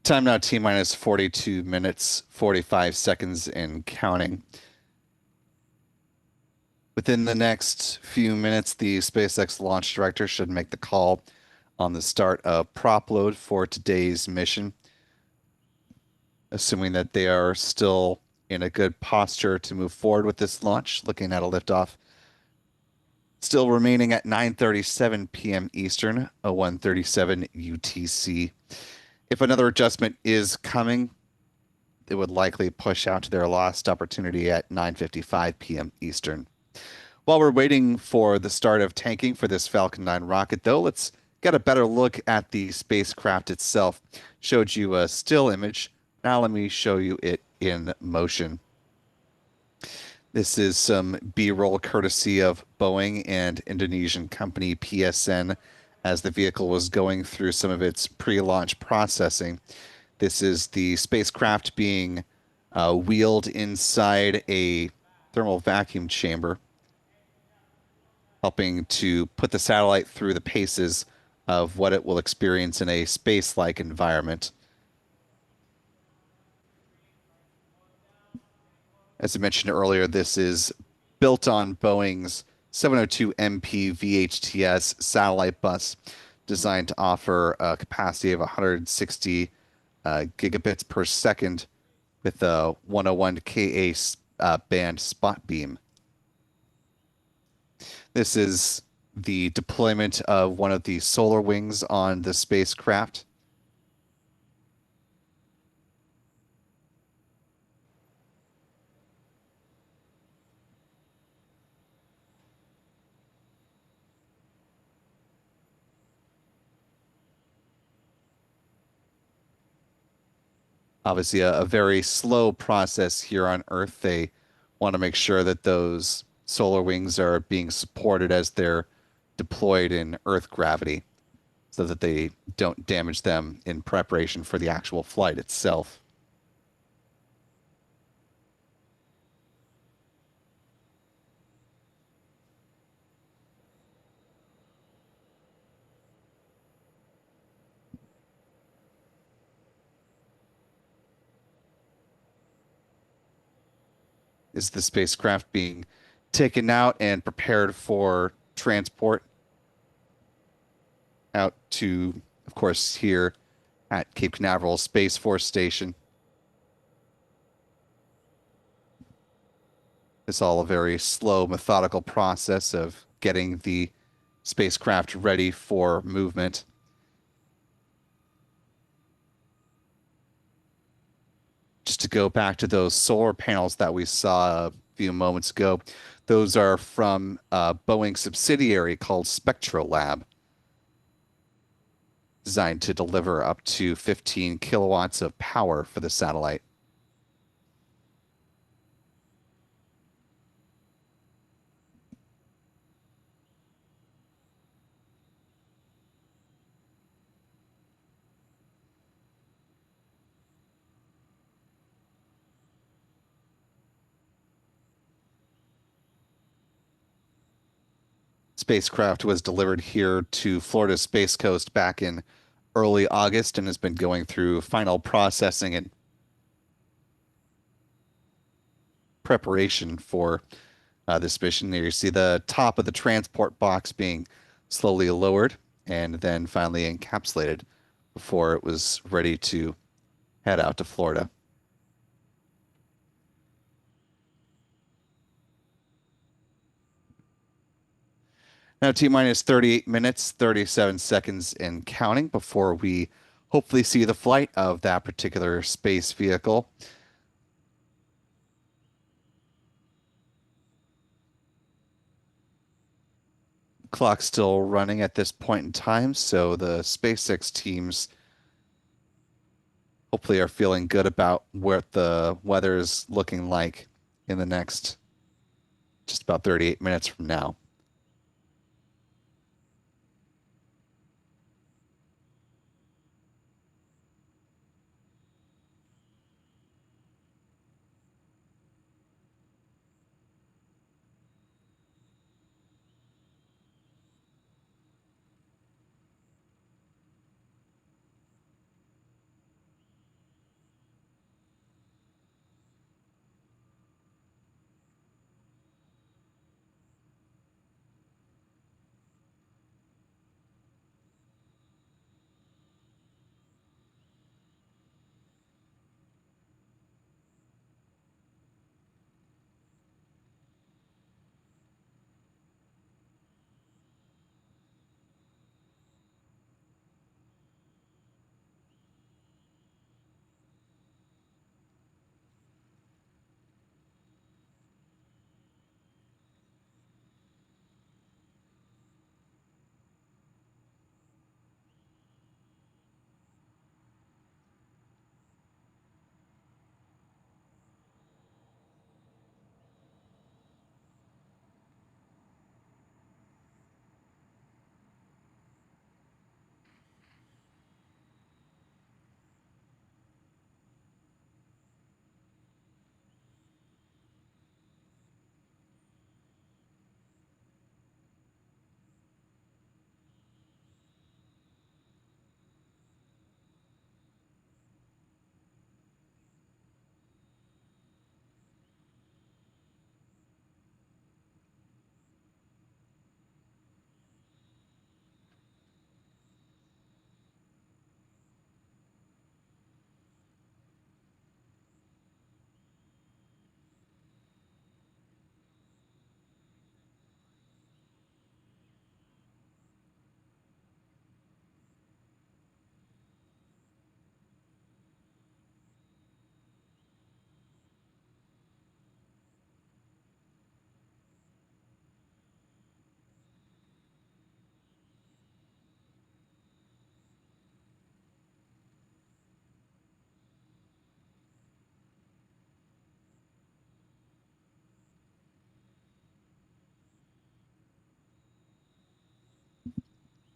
Time now T minus 42 minutes, 45 seconds and counting. Within the next few minutes, the SpaceX launch director should make the call on the start of prop load for today's mission, assuming that they are still in a good posture to move forward with this launch, looking at a liftoff. Still remaining at 9:37 p.m. Eastern, 01:37 UTC. If another adjustment is coming, it would likely push out to their lost opportunity at 9:55 p.m. Eastern. While we're waiting for the start of tanking for this Falcon 9 rocket, though, let's get a better look at the spacecraft itself. Showed you a still image. Now let me show you it in motion. This is some B-roll courtesy of Boeing and Indonesian company PSN as the vehicle was going through some of its pre-launch processing. This is the spacecraft being wheeled inside a thermal vacuum chamber, helping to put the satellite through the paces of what it will experience in a space-like environment. As I mentioned earlier, this is built on Boeing's 702 MP VHTS satellite bus, designed to offer a capacity of 160 gigabits per second with a 101 Ka band spot beam. This is the deployment of one of the solar wings on the spacecraft. Obviously, a very slow process here on Earth. They want to make sure that those solar wings are being supported as they're deployed in Earth gravity so that they don't damage them in preparation for the actual flight itself. Is the spacecraft being taken out and prepared for transport out to, of course, here at Cape Canaveral Space Force Station? It's all a very slow, methodical process of getting the spacecraft ready for movement. Just to go back to those solar panels that we saw a few moments ago, those are from a Boeing subsidiary called Spectrolab, designed to deliver up to 15 kilowatts of power for the satellite. Spacecraft was delivered here to Florida's Space Coast back in early August and has been going through final processing and preparation for this mission. There you see the top of the transport box being slowly lowered and then finally encapsulated before it was ready to head out to Florida. Now, T minus 38 minutes, 37 seconds and counting before we hopefully see the flight of that particular space vehicle. Clock's still running at this point in time, so the SpaceX teams hopefully are feeling good about what the weather is looking like in the next just about 38 minutes from now.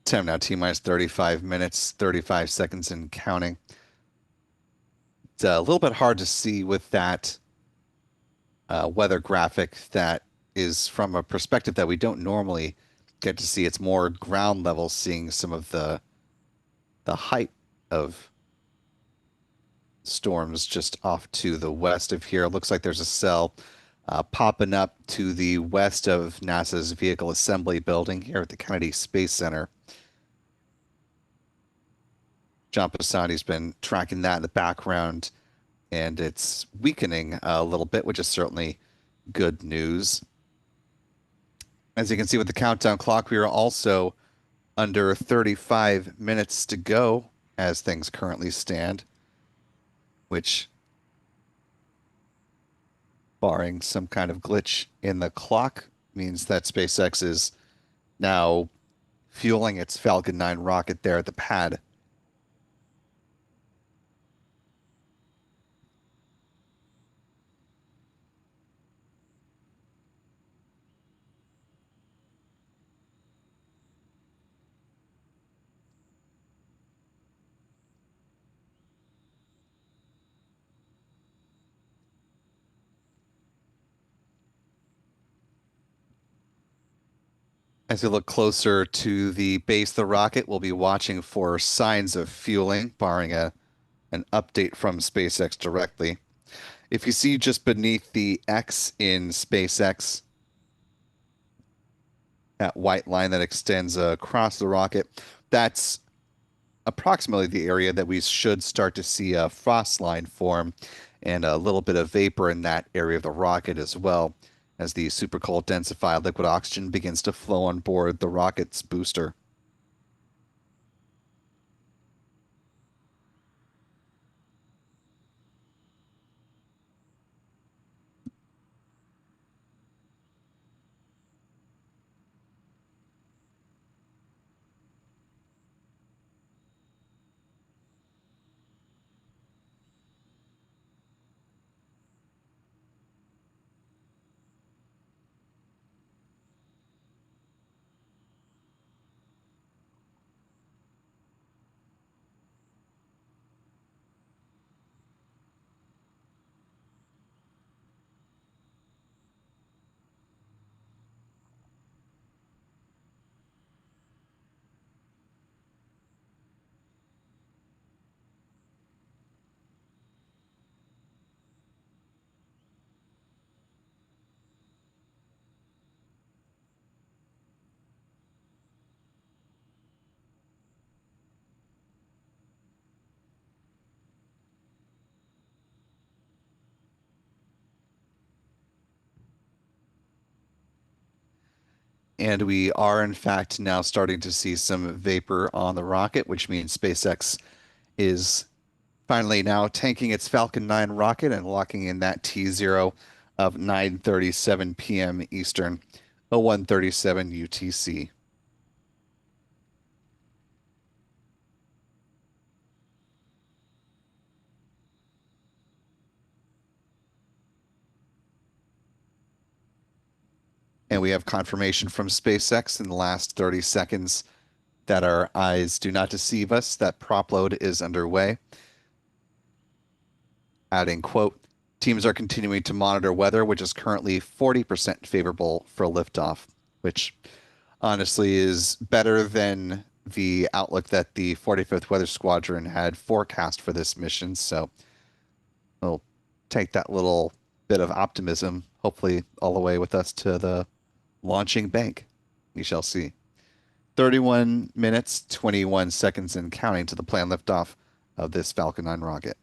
Time now, T minus 35 minutes, 35 seconds and counting. It's a little bit hard to see with that weather graphic that is from a perspective that we don't normally get to see. It's more ground level, seeing some of the height of storms just off to the west of here. It looks like there's a cell popping up to the west of NASA's Vehicle Assembly Building here at the Kennedy Space Center. John Pisani's been tracking that in the background, and it's weakening a little bit, which is certainly good news. As you can see with the countdown clock, we are also under 35 minutes to go as things currently stand, which, barring some kind of glitch in the clock, means that SpaceX is now fueling its Falcon 9 rocket there at the pad. As we look closer to the base of the rocket, we'll be watching for signs of fueling, barring an update from SpaceX directly. If you see just beneath the X in SpaceX, that white line that extends across the rocket, that's approximately the area that we should start to see a frost line form and a little bit of vapor in that area of the rocket as well as the supercold densified liquid oxygen begins to flow on board the rocket's booster. And we are, in fact, now starting to see some vapor on the rocket, which means SpaceX is finally now tanking its Falcon 9 rocket and locking in that T0 of 9:37 p.m. Eastern, 0137 UTC. And we have confirmation from SpaceX in the last 30 seconds that our eyes do not deceive us, that prop load is underway. Adding, quote, teams are continuing to monitor weather, which is currently 40% favorable for liftoff, which honestly is better than the outlook that the 45th Weather Squadron had forecast for this mission. So we'll take that little bit of optimism, hopefully all the way with us to the launching bank. We shall see. 31 minutes, 21 seconds and counting to the planned liftoff of this Falcon 9 rocket.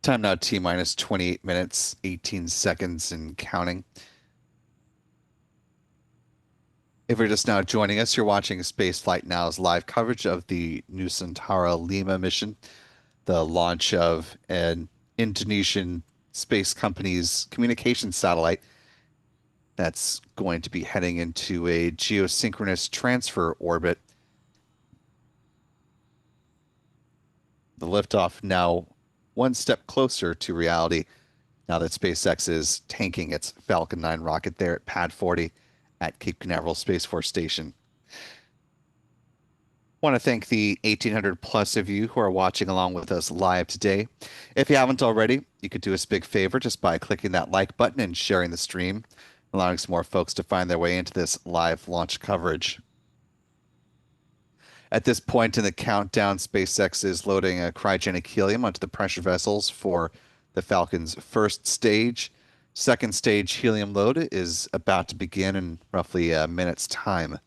Time now T minus 28 minutes, 18 seconds and counting. If you're just now joining us, you're watching Spaceflight Now's live coverage of the Nusantara Lima mission, the launch of an Indonesian space company's communication satellite that's going to be heading into a geosynchronous transfer orbit. The liftoff now one step closer to reality now that SpaceX is tanking its Falcon 9 rocket there at Pad 40 at Cape Canaveral Space Force Station. Want to thank the 1,800 plus of you who are watching along with us live today. If you haven't already, you could do us a big favor just by clicking that like button and sharing the stream, allowing some more folks to find their way into this live launch coverage. At this point in the countdown, SpaceX is loading a cryogenic helium onto the pressure vessels for the Falcon's first stage. Second stage helium load is about to begin in roughly a minute's time.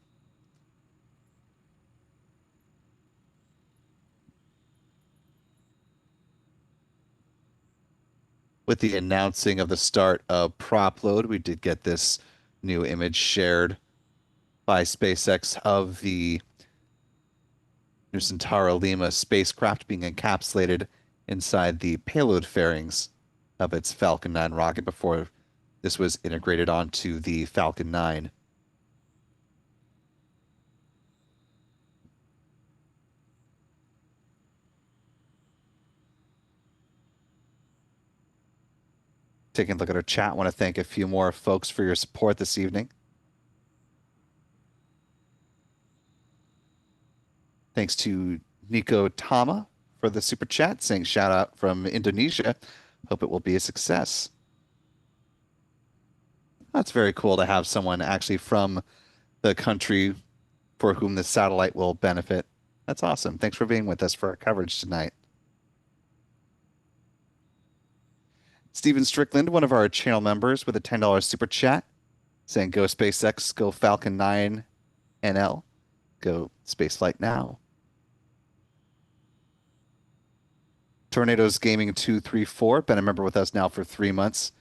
With the announcing of the start of prop load, we did get this new image shared by SpaceX of the Nusantara Lima spacecraft being encapsulated inside the payload fairings of its Falcon 9 rocket before this was integrated onto the Falcon 9. Taking a look at our chat, I want to thank a few more folks for your support this evening. Thanks to Nico Tama for the super chat, saying shout out from Indonesia. Hope it will be a success. That's very cool to have someone actually from the country for whom the satellite will benefit. That's awesome. Thanks for being with us for our coverage tonight. Stephen Strickland, one of our channel members, with a $10 super chat, saying go SpaceX, go Falcon 9 NL, go Spaceflight now. Tornadoes Gaming 234, been a member with us now for 3 months.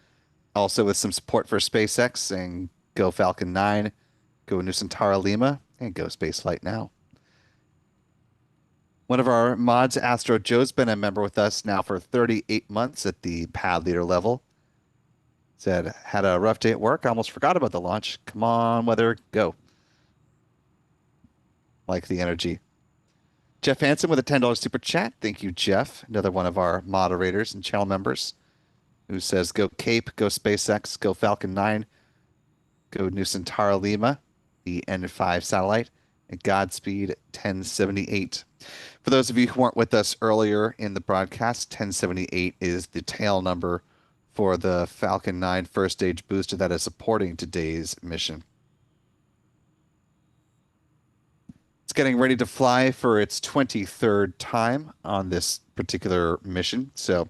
Also with some support for SpaceX, saying go Falcon 9, go Nusantara Lima, and go Spaceflight now. One of our mods, Astro Joe's, been a member with us now for 38 months at the pad leader level. Said, had a rough day at work. I almost forgot about the launch. Come on, weather, go. Like the energy. Jeff Hansen with a $10 super chat. Thank you, Jeff. Another one of our moderators and channel members who says, go Cape, go SpaceX, go Falcon 9, go Nusantara Lima, the N5 satellite, and Godspeed 1078. For those of you who weren't with us earlier in the broadcast, 1078 is the tail number for the Falcon 9 first stage booster that is supporting today's mission. It's getting ready to fly for its 23rd time on this particular mission. So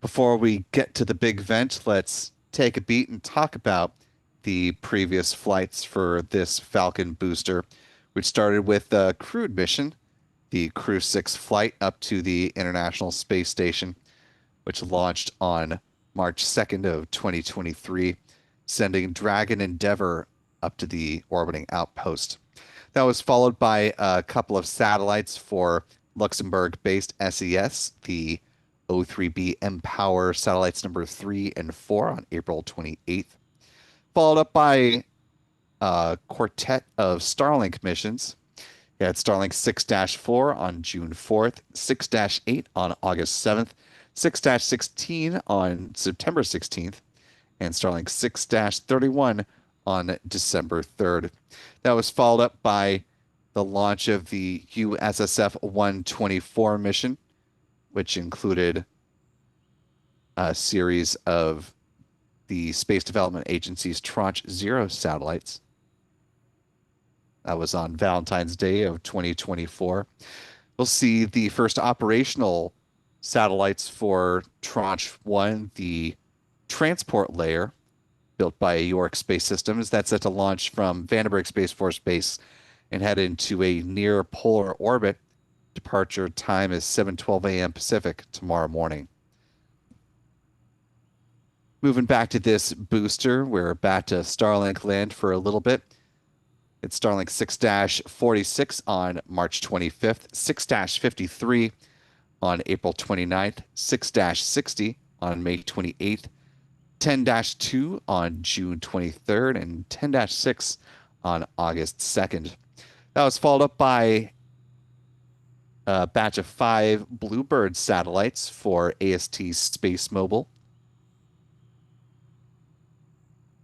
before we get to the big event, let's take a beat and talk about the previous flights for this Falcon booster, which started with a crewed mission, the Crew 6 flight up to the International Space Station, which launched on March 2nd of 2023, sending Dragon Endeavour up to the orbiting outpost. That was followed by a couple of satellites for Luxembourg-based SES, the O3B mPOWER satellites number 3 and 4 on April 28th, followed up by a quartet of Starlink missions. You had Starlink 6-4 on June 4th, 6-8 on August 7th, 6-16 on September 16th, and Starlink 6-31 on December 3rd. That was followed up by the launch of the USSF 124 mission, which included a series of the Space Development Agency's Tranche 0 satellites. That was on Valentine's Day of 2024. We'll see the first operational satellites for Tranche 1, the transport layer built by York Space Systems. That's set to launch from Vandenberg Space Force Base and head into a near polar orbit. Departure time is 7:12 a.m. Pacific tomorrow morning. Moving back to this booster, we're back to Starlink land for a little bit. It's Starlink 6-46 on March 25th, 6-53 on April 29th, 6-60 on May 28th, 10-2 on June 23rd, and 10-6 on August 2nd. That was followed up by a batch of 5 Bluebird satellites for AST Space Mobile.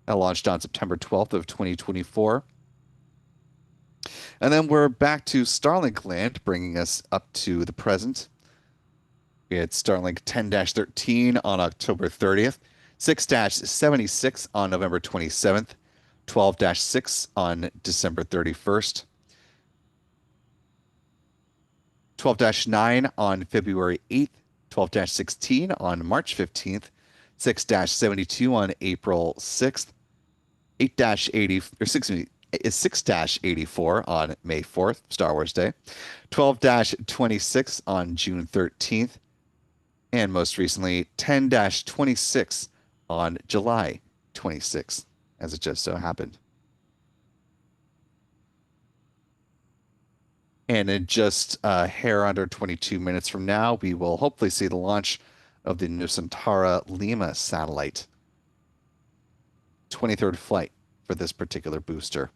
That launched on September 12th of 2024. And then we're back to Starlink land, bringing us up to the present. We had Starlink 10-13 on October 30th, 6-76 on November 27th, 12-6 on December 31st, 12-9 on February 8th, 12-16 on March 15th, 6-72 on April 6th, 8-80, or excuse me, is 6-84 on May 4th, Star Wars Day, 12-26 on June 13th, and most recently 10-26 on July 26th, as it just so happened. And in just a hair under 22 minutes from now, we will hopefully see the launch of the Nusantara Lima satellite. 23rd flight for this particular booster.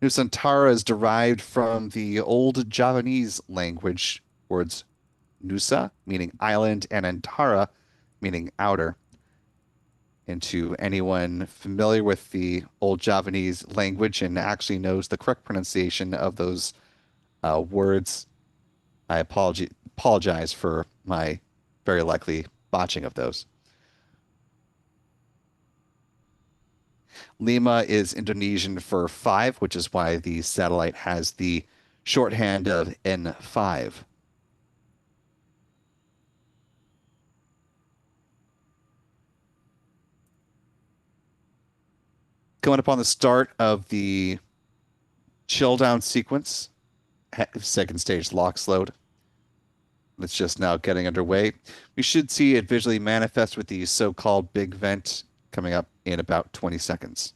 Nusantara is derived from the old Javanese language words Nusa, meaning island, and Antara, meaning outer. And to anyone familiar with the old Javanese language and actually knows the correct pronunciation of those words, I apologize for my very likely botching of those. Lima is Indonesian for 5, which is why the satellite has the shorthand of N5. Coming up on the start of the chill down sequence, second stage LOX load. It's just now getting underway. We should see it visually manifest with the so-called big vent coming up in about 20 seconds.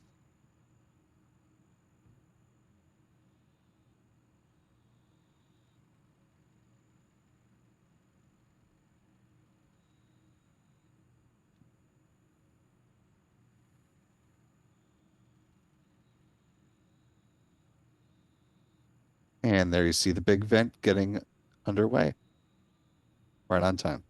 And there you see the big vent getting underway. Right on time.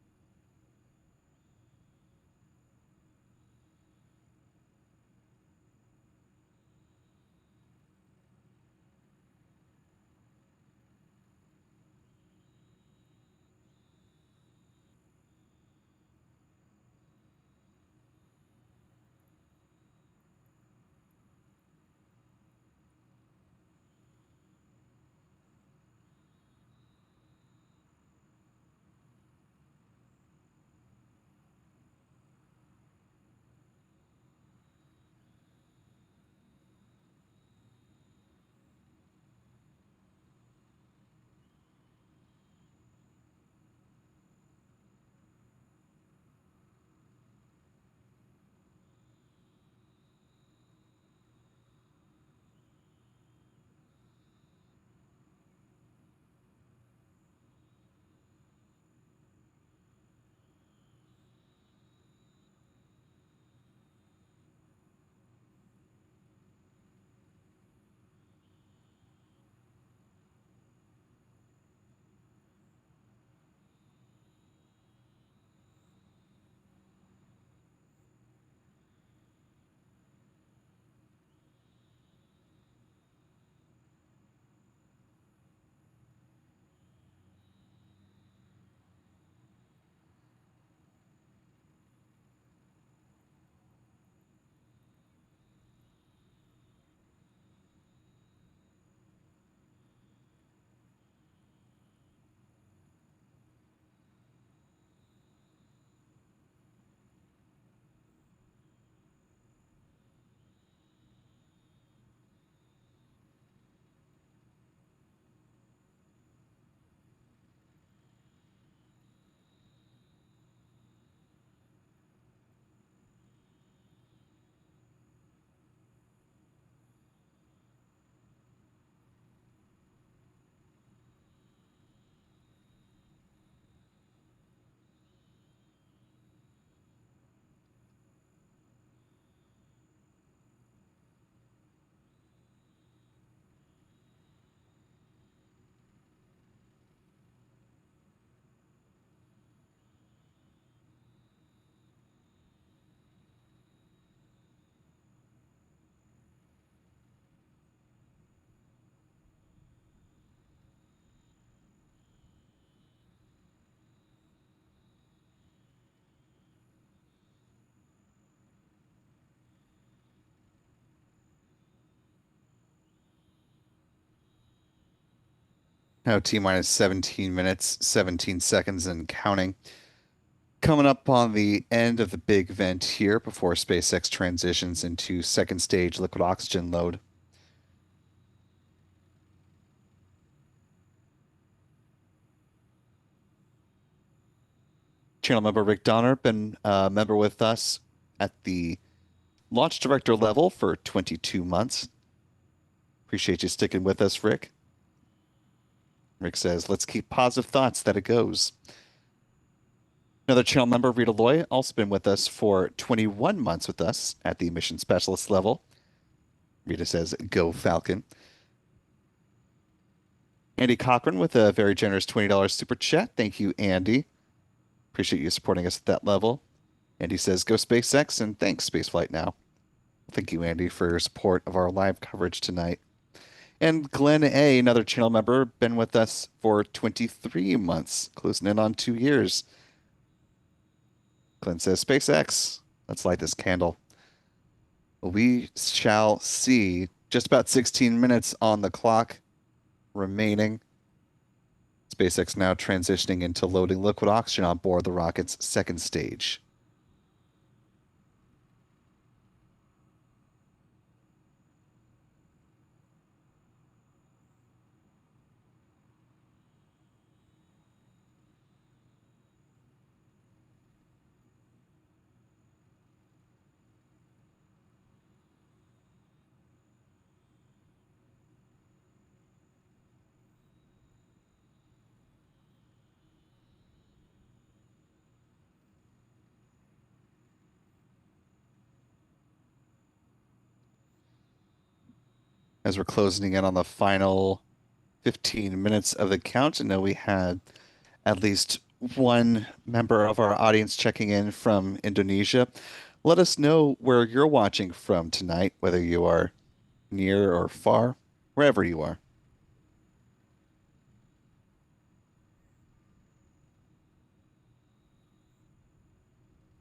Now T minus 17 minutes, 17 seconds and counting. Coming up on the end of the big vent here before SpaceX transitions into second stage liquid oxygen load. Channel member Rick Donner, been a member with us at the launch director level for 22 months. Appreciate you sticking with us, Rick. Rick says, let's keep positive thoughts that it goes. Another channel member, Rita Loy, also been with us for 21 months with us at the mission specialist level. Rita says, go Falcon. Andy Cochran with a very generous $20 super chat. Thank you, Andy. Appreciate you supporting us at that level. Andy says, go SpaceX, and thanks, Spaceflight now. Thank you, Andy, for your support of our live coverage tonight. And Glenn A., another channel member, been with us for 23 months, closing in on 2 years. Glenn says, SpaceX, let's light this candle. We shall see. Just about 16 minutes on the clock remaining. SpaceX now transitioning into loading liquid oxygen on board the rocket's second stage. As we're closing in on the final 15 minutes of the count, I know we had at least one member of our audience checking in from Indonesia. Let us know where you're watching from tonight, whether you are near or far, wherever you are.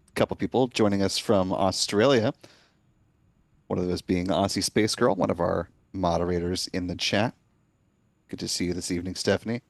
A couple people joining us from Australia. One of those being Aussie Space Girl, one of our moderators in the chat. Good to see you this evening, Stephanie.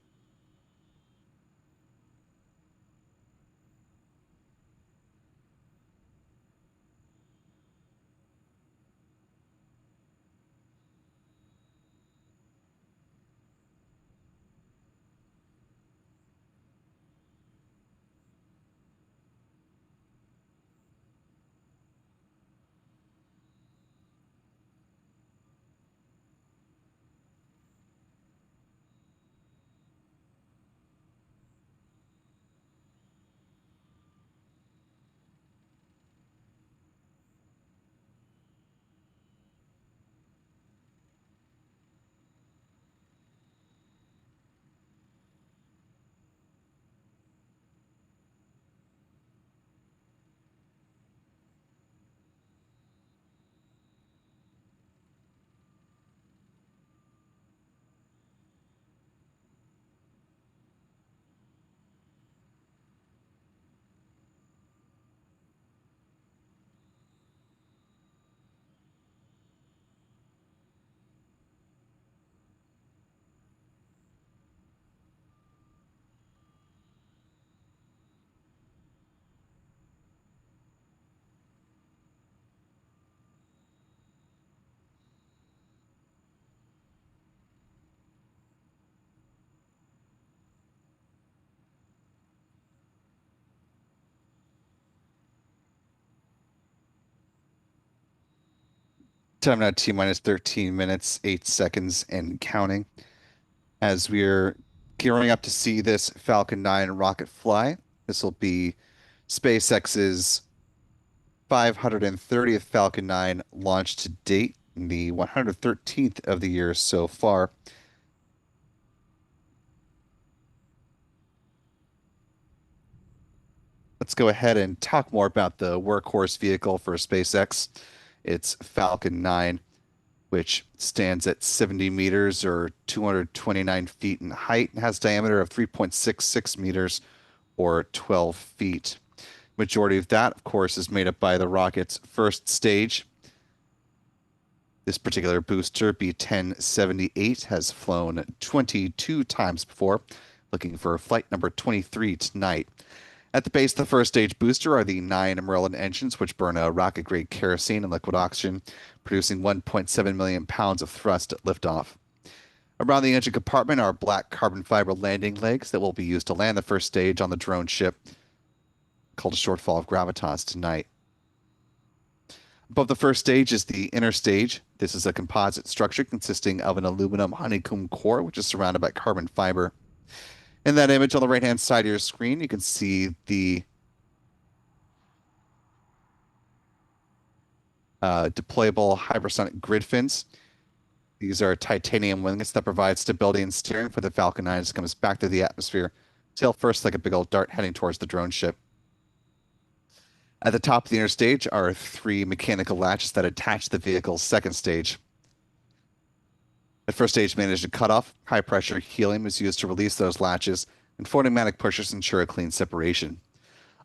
Time now T minus 13 minutes, 8 seconds, and counting. As we're gearing up to see this Falcon 9 rocket fly, this will be SpaceX's 530th Falcon 9 launch to date, the 113th of the year so far. Let's go ahead and talk more about the workhorse vehicle for SpaceX. It's Falcon 9, which stands at 70 meters or 229 feet in height and has a diameter of 3.66 meters or 12 feet. Majority of that, of course, is made up by the rocket's first stage. This particular booster, B1078, has flown 22 times before, looking for flight number 23 tonight. At the base of the first stage booster are the 9 Merlin engines, which burn a rocket-grade kerosene and liquid oxygen, producing 1.7 million pounds of thrust at liftoff. Around the engine compartment are black carbon fiber landing legs that will be used to land the first stage on the drone ship, called A Shortfall of Gravitas, tonight. Above the first stage is the inner stage. This is a composite structure consisting of an aluminum honeycomb core, which is surrounded by carbon fiber. In that image on the right-hand side of your screen, you can see the deployable hypersonic grid fins. These are titanium winglets that provide stability and steering for the Falcon 9 as it comes back through the atmosphere, tail first like a big old dart heading towards the drone ship. At the top of the inner stage are 3 mechanical latches that attach the vehicle's second stage. At first stage managed cutoff, high pressure helium is used to release those latches, and 4 pneumatic pushers ensure a clean separation.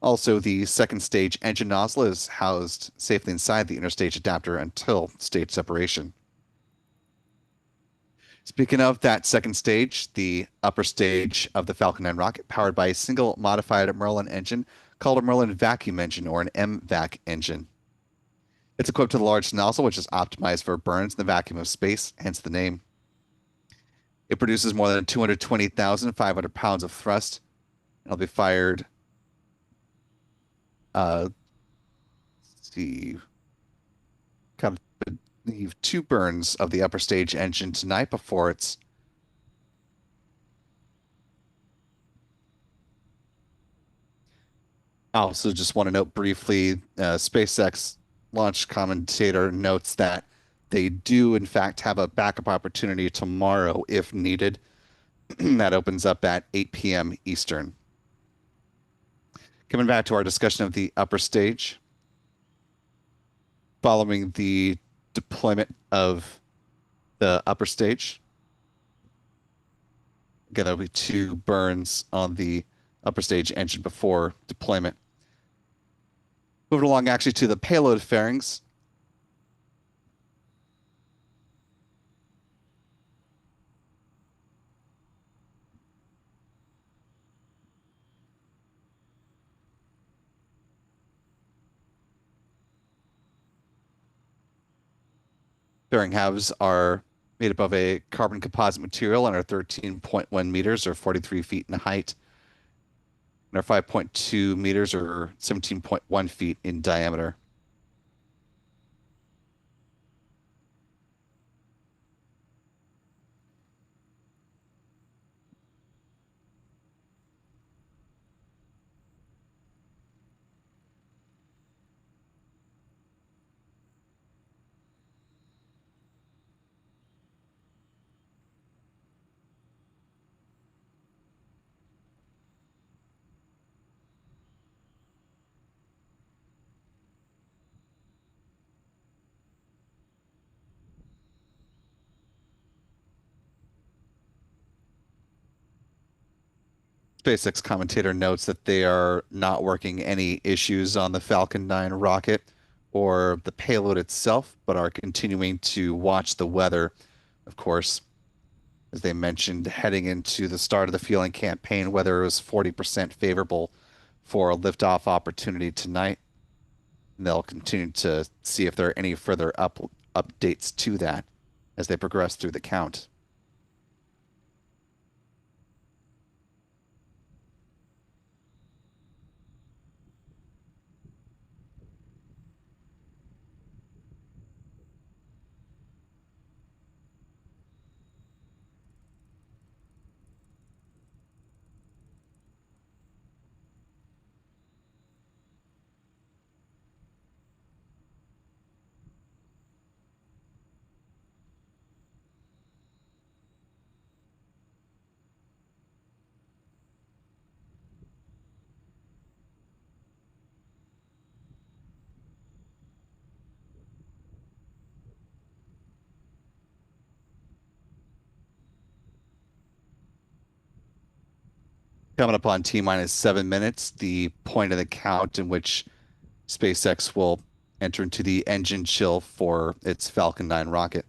Also, the second stage engine nozzle is housed safely inside the inner stage adapter until stage separation. Speaking of that second stage, the upper stage of the Falcon 9 rocket, powered by a single modified Merlin engine called a Merlin vacuum engine or an MVAC engine. It's equipped with a large nozzle, which is optimized for burns in the vacuum of space, hence the name. It produces more than 220,500 pounds of thrust. It'll be fired, let's see, kind of leave 2 burns of the upper stage engine tonight before it's I also just want to note briefly, SpaceX launch commentator notes that they do, in fact, have a backup opportunity tomorrow if needed. That opens up at 8 p.m. Eastern. Coming back to our discussion of the upper stage, following the deployment of the upper stage, again, there'll be 2 burns on the upper stage engine before deployment. Moving along actually to the payload fairings. Fairing halves are made up of a carbon composite material and are 13.1 meters or 43 feet in height, and are 5.2 meters or 17.1 feet in diameter. SpaceX commentator notes that they are not working any issues on the Falcon 9 rocket or the payload itself, but are continuing to watch the weather, of course. As they mentioned, heading into the start of the fueling campaign, weather was 40% favorable for a liftoff opportunity tonight. And they'll continue to see if there are any further updates to that as they progress through the count. Coming up on T minus 7 minutes, the point of the count in which SpaceX will enter into the engine chill for its Falcon 9 rocket.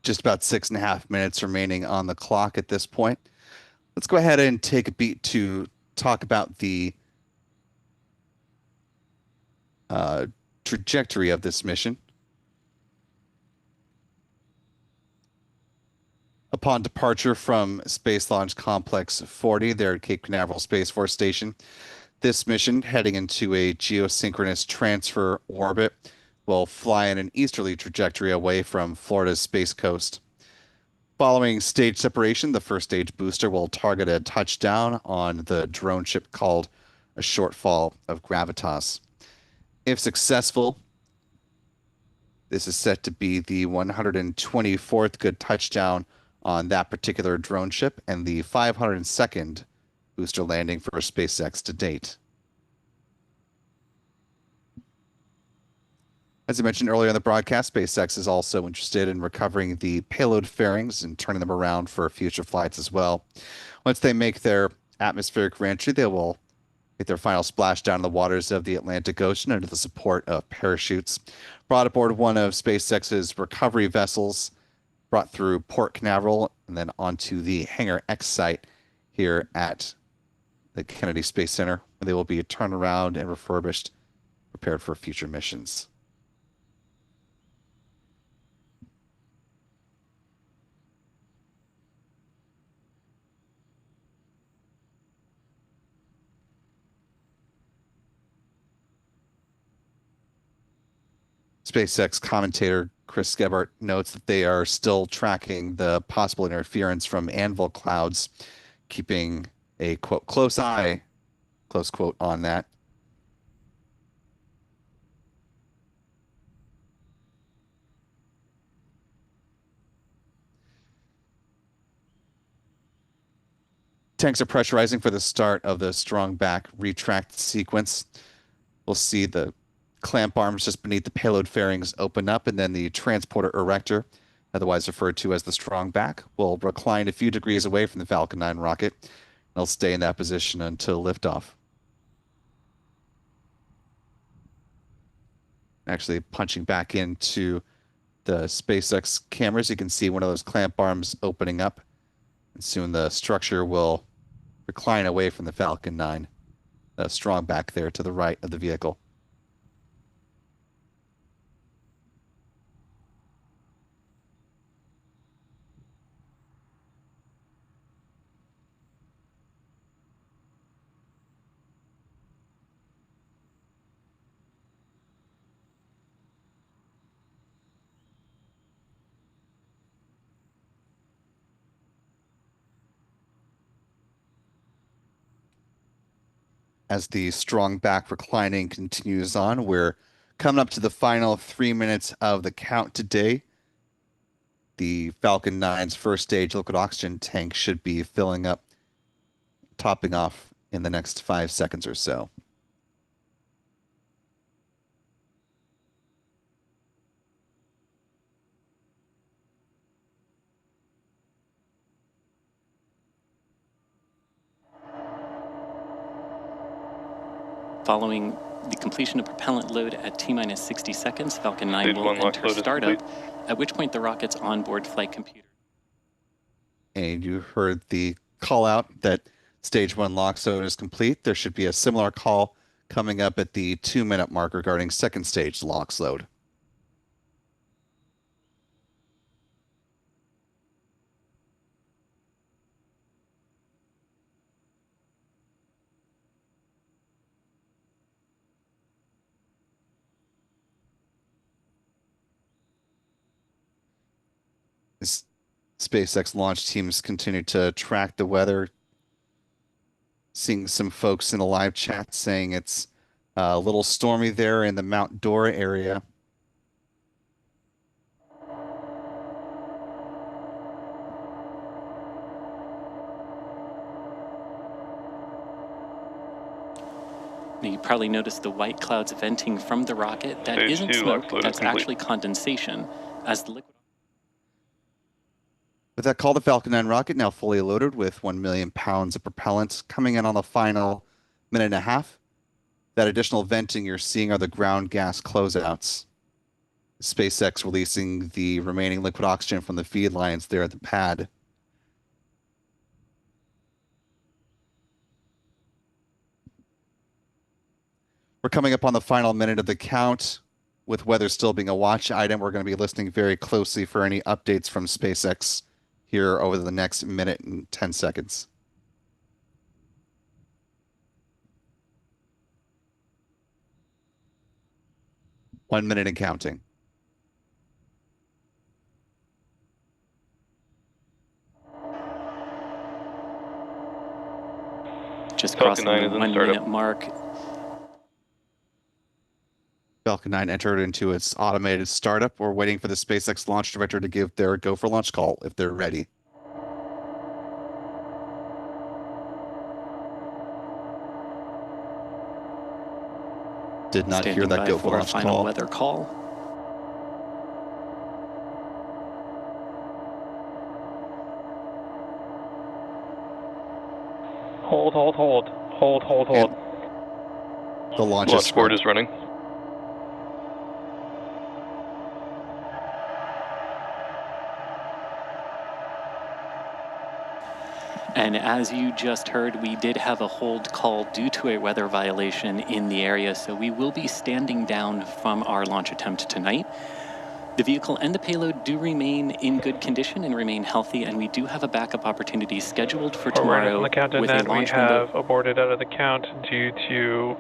Just about 6.5 minutes remaining on the clock at this point. Let's go ahead and take a beat to talk about the uh, trajectory of this mission. Upon departure from Space Launch Complex 40, there at Cape Canaveral Space Force Station, this mission, heading into a geosynchronous transfer orbit, will fly in an easterly trajectory away from Florida's Space Coast. Following stage separation, the first stage booster will target a touchdown on the drone ship called A Shortfall of Gravitas. If successful, this is set to be the 124th good touchdown on that particular drone ship and the 502nd booster landing for SpaceX to date. As I mentioned earlier in the broadcast, SpaceX is also interested in recovering the payload fairings and turning them around for future flights as well. Once they make their atmospheric reentry, they will make their final splashdown in the waters of the Atlantic Ocean under the support of parachutes. Brought aboard one of SpaceX's recovery vessels, brought through Port Canaveral, and then onto the Hangar X site here at the Kennedy Space Center, where they will be turned around and refurbished, prepared for future missions. SpaceX commentator Chris Gebhardt notes that they are still tracking the possible interference from anvil clouds, keeping a quote close eye, close quote, on that. Tanks are pressurizing for the start of the strong back retract sequence. We'll see the clamp arms just beneath the payload fairings open up, and then the transporter erector, otherwise referred to as the strong back, will recline a few degrees away from the Falcon 9 rocket. It'll stay in that position until liftoff. Actually, punching back into the SpaceX cameras, you can see one of those clamp arms opening up, and soon the structure will recline away from the Falcon 9, strong back there to the right of the vehicle. As the strong back reclining continues on, we're coming up to the final 3 minutes of the count today. The Falcon 9's first stage liquid oxygen tank should be filling up, topping off in the next 5 seconds or so. Following the completion of propellant load at T-minus 60 seconds, Falcon 9 will enter startup, at which point the rocket's onboard flight computer. And you heard the call out that stage 1 LOX load is complete. There should be a similar call coming up at the 2-minute mark regarding second stage LOX load. As SpaceX launch teams continue to track the weather. Seeing some folks in the live chat saying it's a little stormy there in the Mount Dora area. Now, you probably noticed the white clouds venting from the rocket. That isn't smoke, that's actually condensation. As the liquid. With that call, the Falcon 9 rocket now fully loaded with 1 million pounds of propellant coming in on the final minute and a half. That additional venting you're seeing are the ground gas closeouts. SpaceX releasing the remaining liquid oxygen from the feed lines there at the pad. We're coming up on the final minute of the count. With weather still being a watch item, we're going to be listening very closely for any updates from SpaceX here over the next minute and 10 seconds. One minute and counting. Just crossing the 1 minute mark. Falcon 9 entered into its automated startup. We're waiting for the SpaceX launch director to give their go for launch call if they're ready. Did not hear that go for launch final call. Weather call. Hold. The launch board is running. And as you just heard, we did have a hold call due to a weather violation in the area, so we will be standing down from our launch attempt tonight. The vehicle and the payload do remain in good condition and remain healthy, and we do have a backup opportunity scheduled for tomorrow with a launch window. We have aborted out of the count due to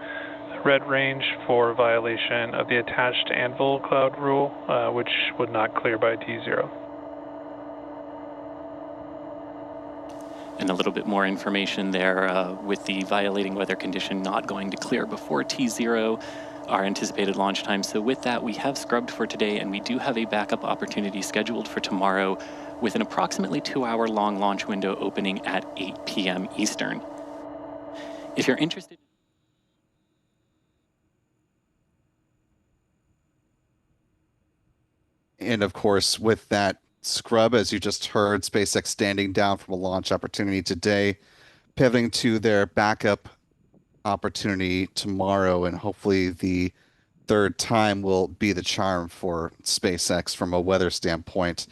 red range for violation of the attached anvil cloud rule, which would not clear by T0. And a little bit more information there with the violating weather condition not going to clear before T0, our anticipated launch time. So with that, we have scrubbed for today, and we do have a backup opportunity scheduled for tomorrow with an approximately 2-hour long launch window opening at 8 p.m. Eastern. If you're interested... And of course, with that scrub, as you just heard, SpaceX standing down from a launch opportunity today, pivoting to their backup opportunity tomorrow, and hopefully the third time will be the charm for SpaceX from a weather standpoint.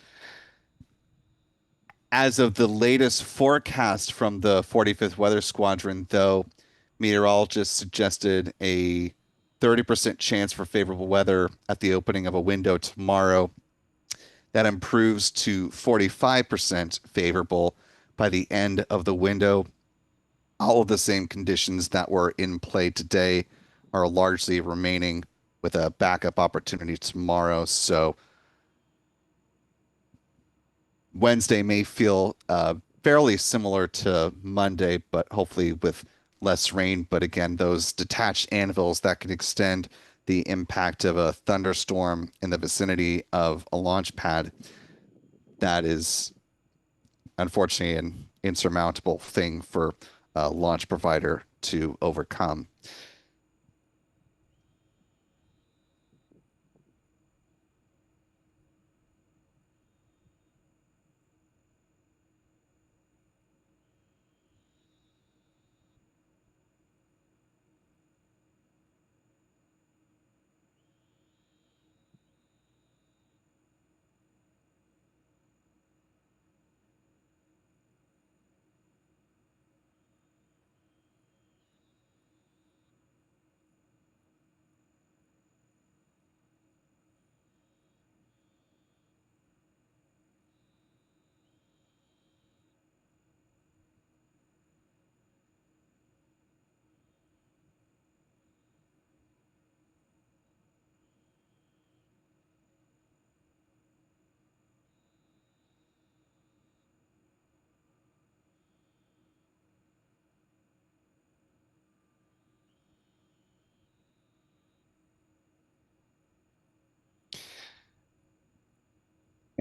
As of the latest forecast from the 45th Weather Squadron, though, meteorologists suggested a 30% chance for favorable weather at the opening of a window tomorrow. That improves to 45% favorable by the end of the window. All of the same conditions that were in play today are largely remaining with a backup opportunity tomorrow. So Wednesday may feel fairly similar to Monday, but hopefully with less rain. But again, those detached anvils that can extend the impact of a thunderstorm in the vicinity of a launch pad, that is unfortunately an insurmountable thing for a launch provider to overcome.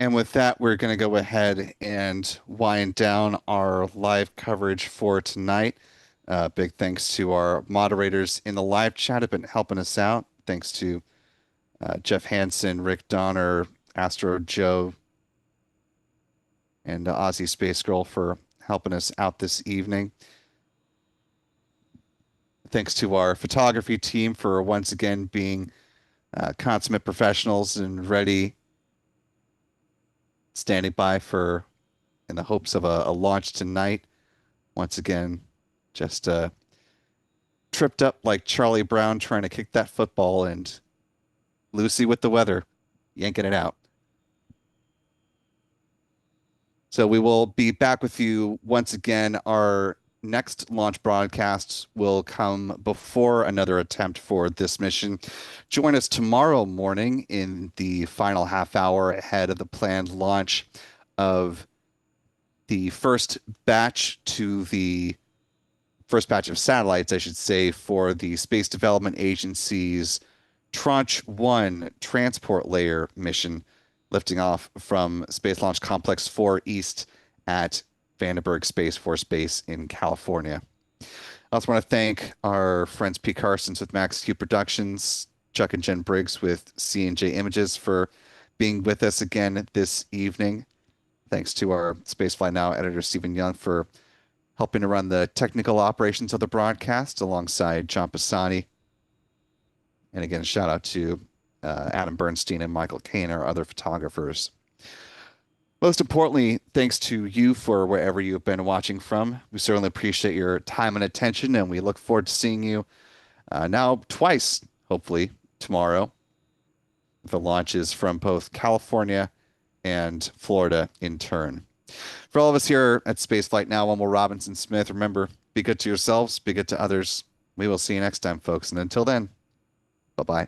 And with that, we're going to go ahead and wind down our live coverage for tonight. Big thanks to our moderators in the live chat have been helping us out. Thanks to Jeff Hansen, Rick Donner, Astro Joe, and Aussie Space Girl for helping us out this evening. Thanks to our photography team for once again being consummate professionals and ready, standing by for in the hopes of a launch tonight. Once again, just tripped up like Charlie Brown trying to kick that football, and Lucy with the weather, yanking it out. So we will be back with you once again. Our next launch broadcast will come before another attempt for this mission. Join us tomorrow morning in the final half hour ahead of the planned launch of the first batch of satellites, I should say, for the Space Development Agency's Tranche 1 Transport Layer mission, lifting off from Space Launch Complex 4 East at Vandenberg Space Force Base in California. I also want to thank our friends Pete Carsons with Max Q Productions, Chuck and Jen Briggs with C&J Images for being with us again this evening. Thanks to our Spaceflight Now editor, Stephen Young, for helping to run the technical operations of the broadcast alongside John Pisani. And again, a shout out to Adam Bernstein and Michael Kane, our other photographers. Most importantly, thanks to you for wherever you've been watching from. We certainly appreciate your time and attention, and we look forward to seeing you now twice, hopefully, tomorrow. The launches from both California and Florida in turn. For all of us here at Spaceflight Now, I'm Will Robinson Smith. Remember, be good to yourselves, be good to others. We will see you next time, folks. And until then, bye-bye.